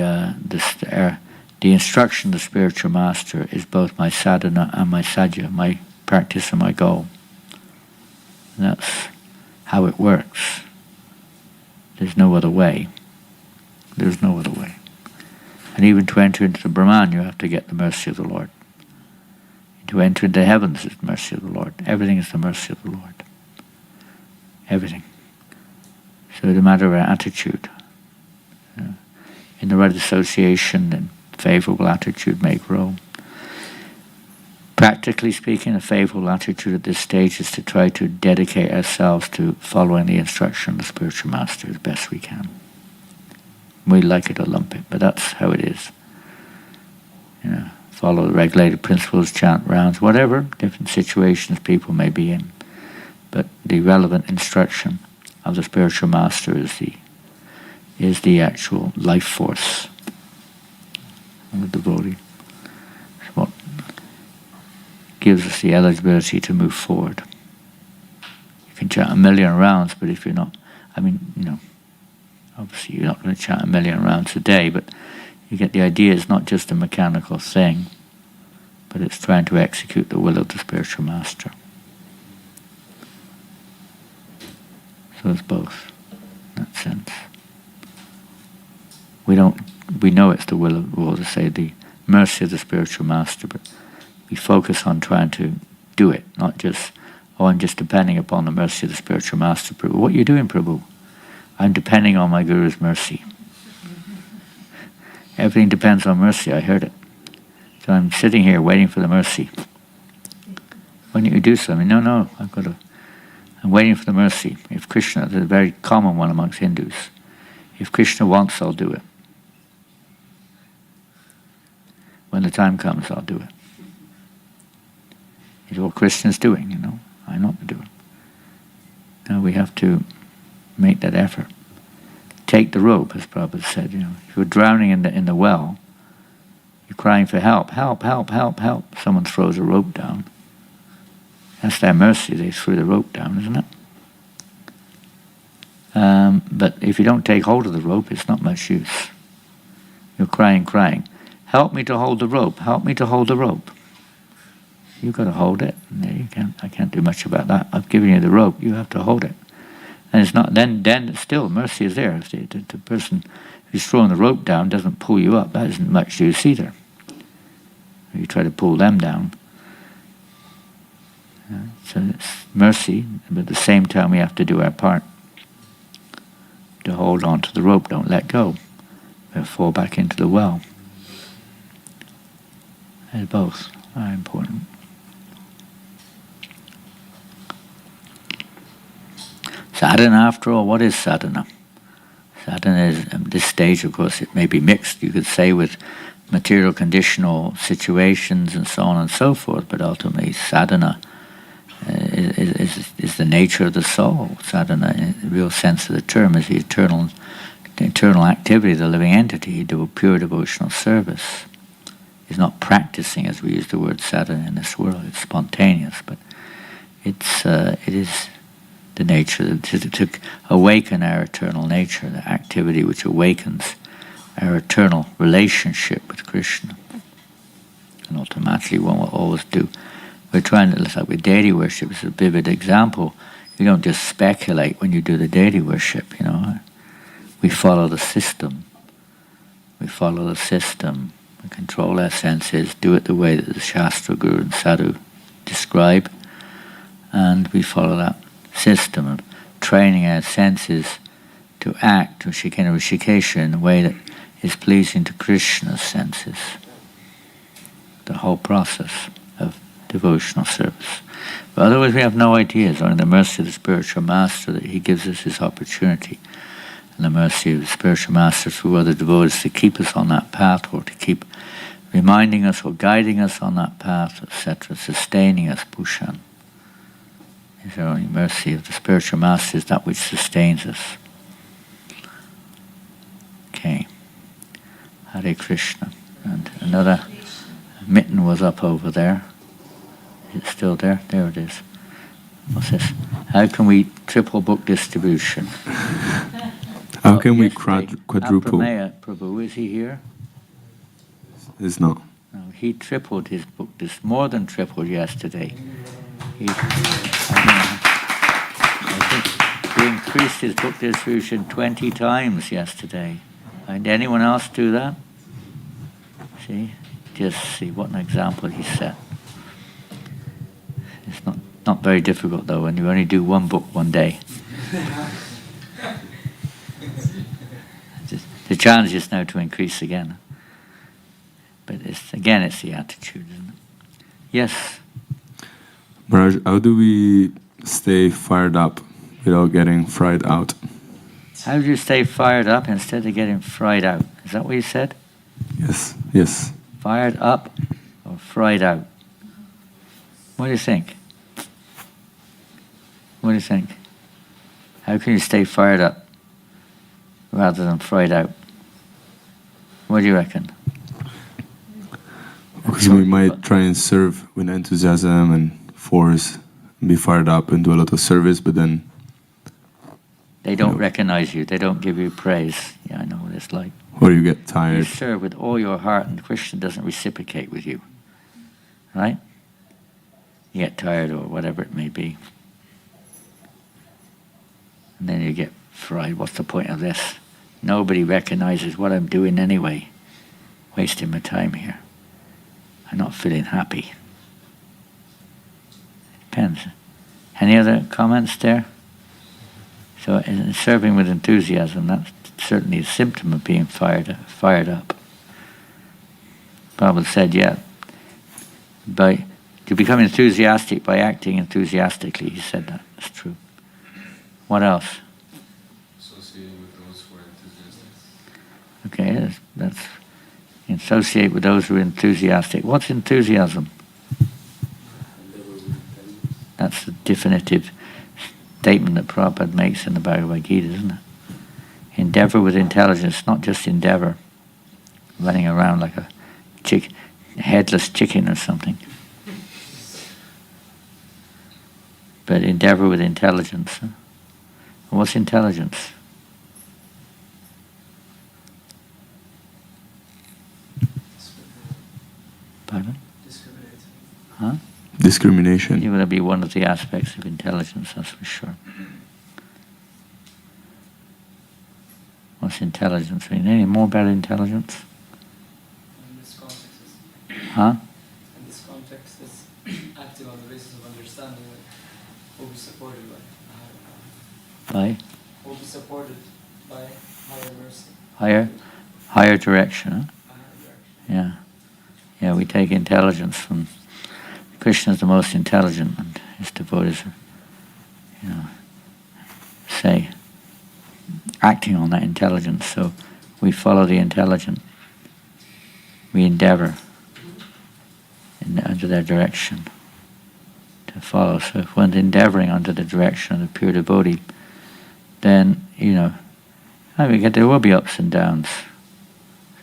instruction of the spiritual master is both my sadhana and my sadhya, my practice and my goal. And that's how it works. There's no other way. There's no other way. And even to enter into the Brahman, you have to get the mercy of the Lord. To enter into the heavens is the mercy of the Lord. Everything is the mercy of the Lord. Everything. So it's a matter of our attitude. In the right association, then favorable attitude may grow. Practically speaking, a favorable attitude at this stage is to try to dedicate ourselves to following the instruction of the spiritual master as best we can. We like it or lump it, but that's how it is. Follow the regulated principles, chant rounds, whatever, different situations people may be in. But the relevant instruction of the spiritual master is the actual life force of the devotee. It's what gives us the eligibility to move forward. You can chant 1,000,000 rounds, but if you're not, obviously you're not going to chant 1,000,000 rounds a day, but you get the idea. It's not just a mechanical thing, but it's trying to execute the will of the spiritual master. So it's both, in that sense. We know it's the will of the Lord, to say the mercy of the spiritual master, but we focus on trying to do it, not just, I'm just depending upon the mercy of the spiritual master. Prabhu, what are you doing, Prabhu? I'm depending on my Guru's mercy. Everything depends on mercy, I heard it. So I'm sitting here waiting for the mercy. Why don't you do something? No, I'm waiting for the mercy. If Krishna, it's a very common one amongst Hindus. If Krishna wants, I'll do it. When the time comes, I'll do it. It's what Krishna's doing, I'm not doing. Now we have to make that effort. Take the rope, as Prabhupada said. If you're drowning in the well, you're crying for help, help, help, help, help. Someone throws a rope down. That's their mercy. They threw the rope down, isn't it? But if you don't take hold of the rope, it's not much use. You're crying. Help me to hold the rope. Help me to hold the rope. You've got to hold it. No, I can't do much about that. I've given you the rope. You have to hold it. And it's not. Then still mercy is there. If the person who's throwing the rope down doesn't pull you up, that isn't much use either. If you try to pull them down. So it's mercy, but at the same time we have to do our part to hold on to the rope. Don't let go. We'll fall back into the well. And both are important. Sadhana, after all, what is sadhana? Sadhana is, at this stage, of course, it may be mixed, you could say, with material conditional situations and so on and so forth, but ultimately sadhana is the nature of the soul. Sadhana, in the real sense of the term, is the eternal activity of the living entity, pure devotional service. It's not practicing, as we use the word sadhana in this world. It's spontaneous, but it is the nature to awaken our eternal nature, the activity which awakens our eternal relationship with Krishna. And automatically one will always do. We're trying to, like with deity worship, it's a vivid example. You don't just speculate when you do the deity worship, We follow the system. We control our senses, do it the way that the Shastra, Guru and Sadhu describe, and we follow that system of training our senses to act, to Rishikesha, in a way that is pleasing to Krishna's senses. The whole process of devotional service. But otherwise we have no idea. It's only the mercy of the spiritual master that he gives us this opportunity. And the mercy of the spiritual master through other devotees to keep us on that path, or to keep reminding us or guiding us on that path, etc., sustaining us, Bhushan. Is the only mercy of the spiritual master is that which sustains us. Okay. Hare Krishna. And another mitten was up over there. It's still there? There it is. What's this? How can we triple book distribution? How can we Yesterday, quadruple? Aprameya Prabhu, is he here? It's not. No, he tripled his book, more than tripled yesterday. I think he increased his book distribution 20 times yesterday. And anyone else do that? See? Just see what an example he set. It's not very difficult though when you only do one book one day. The challenge is now to increase again. But it's the attitude, isn't it? Yes. Maharaj, how do we stay fired up without getting fried out? How do you stay fired up instead of getting fried out? Is that what you said? Yes, yes. Fired up or fried out? What do you think? What do you think? How can you stay fired up rather than fried out? What do you reckon? Because we might try and serve with enthusiasm and force, and be fired up and do a lot of service, but then they don't recognize you. They don't give you praise. Yeah, I know what it's like. Or you get You tired. serve with all your heart and Krishna doesn't reciprocate with you. Right? You get tired or whatever it may be. And then you get fried. What's the point of this? Nobody recognizes what I'm doing anyway. Wasting my time here. I'm not feeling happy. It depends. Any other comments there? So in serving with enthusiasm, that's certainly a symptom of being fired up. Prabhupada said, yeah, to become enthusiastic by acting enthusiastically, he said that. That's true. What else? Associating with those who are enthusiastic. Okay, that's associate with those who are enthusiastic. What's enthusiasm? That's the definitive statement that Prabhupada makes in the Bhagavad Gita, isn't it? Endeavor with intelligence, not just endeavor, running around like a headless chicken or something. But endeavor with intelligence. Huh? What's intelligence? Pardon? Huh? Discrimination. It would be one of the aspects of intelligence, that's for sure. What's intelligence mean? Any more about intelligence? In this context, Huh? in this context, it's acting on the basis of understanding that will be supported by a higher power. By Will be supported by higher mercy. higher direction, huh? A higher direction. Yeah. Yeah, we take intelligence from Krishna is the most intelligent, and his devotees are, say, acting on that intelligence. So we follow the intelligent. We endeavor under their direction to follow. So if one's endeavoring under the direction of the pure devotee, then, there will be ups and downs.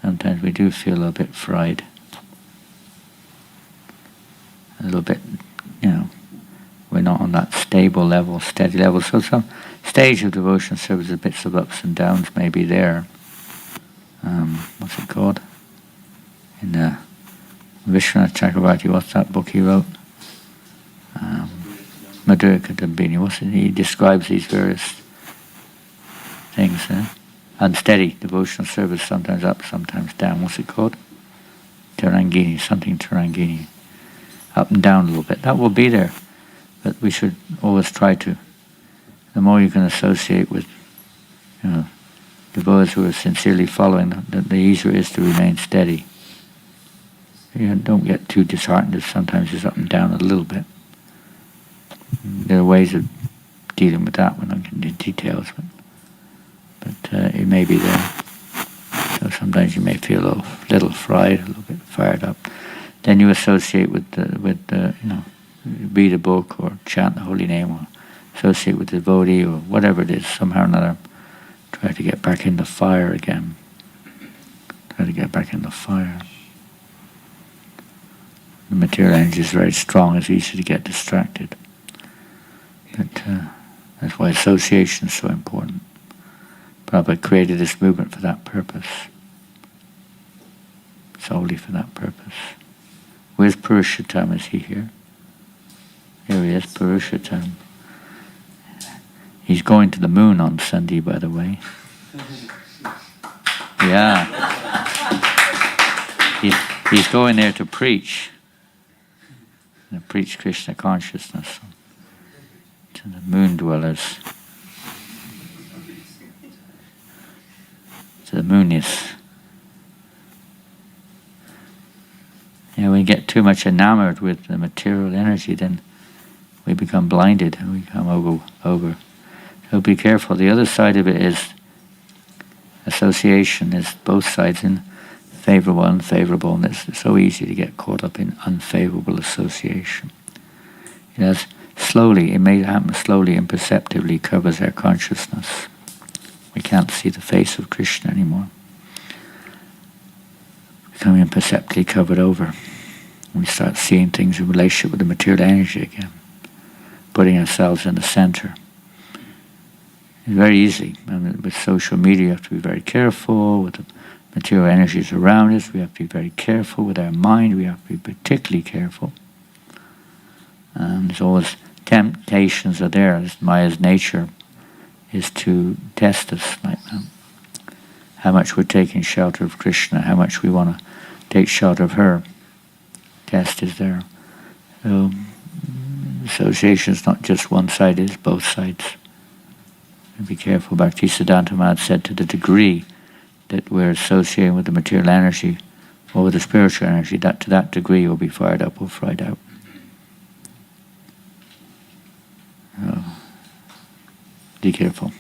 Sometimes we do feel a little bit fried. A little bit, we're not on that stable level, steady level. So some stage of devotion service, with bits of ups and downs may be there. What's it called? In Vishwanath Chakravarti, what's that book he wrote? Madhurika Dambini. He describes these various things. Unsteady devotional service, sometimes up, sometimes down. What's it called? Tarangini, something Tarangini. Up and down a little bit. That will be there. But we should always try to. The more you can associate with, devotees who are sincerely following, the easier it is to remain steady. Don't get too disheartened if sometimes it's up and down a little bit. There are ways of dealing with that. We're not getting into details, but it may be there. So sometimes you may feel a little fried, a little bit fired up. Then you associate with read a book or chant the holy name or associate with the devotee or whatever it is, somehow or another. Try to get back in the fire again. Try to get back in the fire. The material energy is very strong, it's easy to get distracted. But that's why association is so important. Prabhupada created this movement for that purpose. Solely for that purpose. Where's Purushottam? Is he here? Here he is, Purushottam. He's going to the moon on Sunday, by the way. Yeah. He's going there to preach. To preach Krishna consciousness to the moon dwellers. To the moonies. When we get too much enamored with the material energy, then we become blinded and we become over. So be careful. The other side of it is association, is both sides, in favorable and unfavorable, and it's so easy to get caught up in unfavorable association. It may happen slowly, imperceptibly, covers our consciousness. We can't see the face of Krishna anymore. Becoming imperceptibly covered over. We start seeing things in relationship with the material energy again, putting ourselves in the center. It's very easy. And with social media, you have to be very careful. With the material energies around us, we have to be very careful. With our mind, we have to be particularly careful. There's always temptations are there. Maya's nature is to test us like that. How much we're taking shelter of Krishna, how much we want to take shelter of her. Test is there. So, association is not just one side, it's both sides. And be careful. Bhaktisiddhanta Maharaj said, to the degree that we're associating with the material energy or with the spiritual energy, that to that degree you'll be fired up or fried out. Be careful.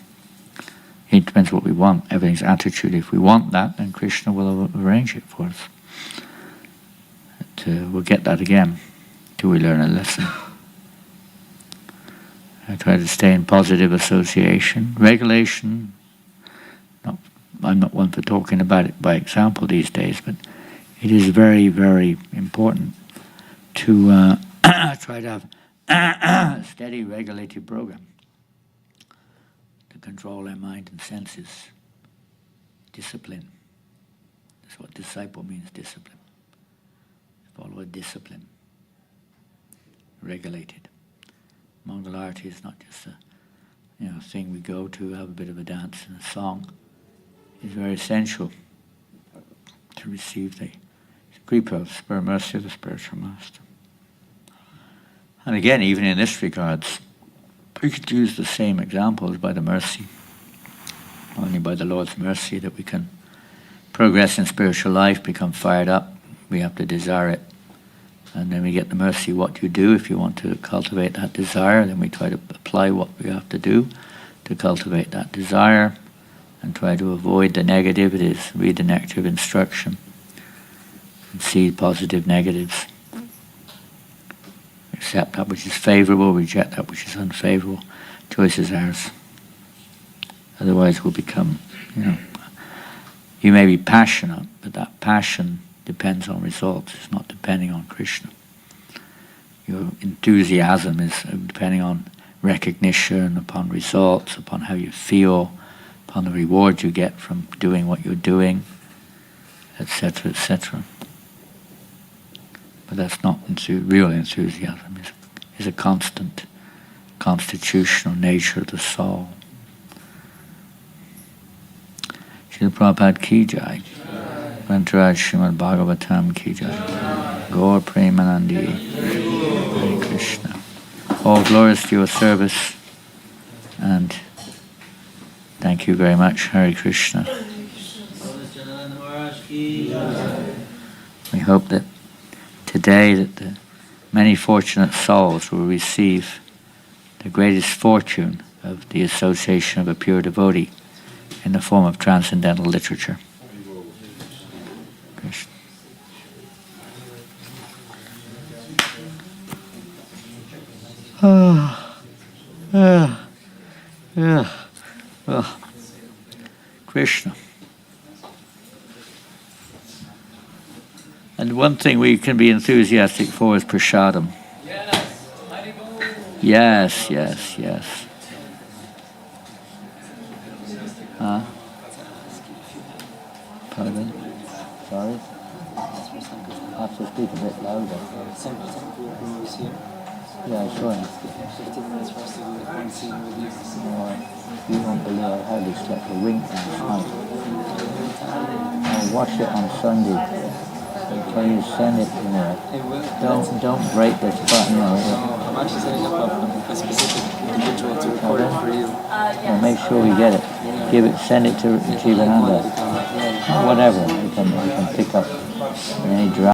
It depends what we want. Everything's attitude. If we want that, then Krishna will arrange it for us. But, we'll get that again till we learn a lesson. I try to stay in positive association. Regulation, I'm not one for talking about it by example these days, but it is very, very important to try to have a steady, regulated program to control our mind and senses. Discipline. That's what disciple means, discipline. Follow a discipline. Regulated. Mangalarti is not just a thing we go to, have a bit of a dance and a song. It's very essential to receive the kripa of spur mercy of the spiritual master. And again, even in this regards, we could use the same examples by the mercy. Only by the Lord's mercy that we can progress in spiritual life, become fired up. We have to desire it. And then we get the mercy, what you do. If you want to cultivate that desire, then we try to apply what we have to do to cultivate that desire and try to avoid the negativities, read the negative instruction and see positive negatives. Accept that which is favorable, reject that which is unfavorable. Choice is ours. Otherwise we'll become, you may be passionate, but that passion depends on results. It's not depending on Krishna. Your enthusiasm is depending on recognition, upon results, upon how you feel, upon the reward you get from doing what you're doing, etc., etc. But that's not real enthusiasm. It's a constant, constitutional nature of the soul. Srila Prabhupada ki jai. Grantaraj Srimad Bhagavatam ki jai. Gaur Premanandi. Hare Krishna. All glories to your service, and thank you very much. Hare Krishna. We hope that today that the many fortunate souls will receive the greatest fortune of the association of a pure devotee in the form of transcendental literature. Krishna. Krishna. And one thing we can be enthusiastic for is prashadam. Yes, yes, yes. Huh? Pardon? Sorry? I have to speak a bit louder. Yeah, sure. 15 minutes for us to do one scene with you. You won't believe I hardly slept a wink last night. I'll wash it on Sunday. Can you send it to me? It will. Don't break this button. No, I'm actually setting up a specific individual to record it for you. Well, make sure we get it. Give it. Send it to Jivananda. Whatever. You can pick up any draft.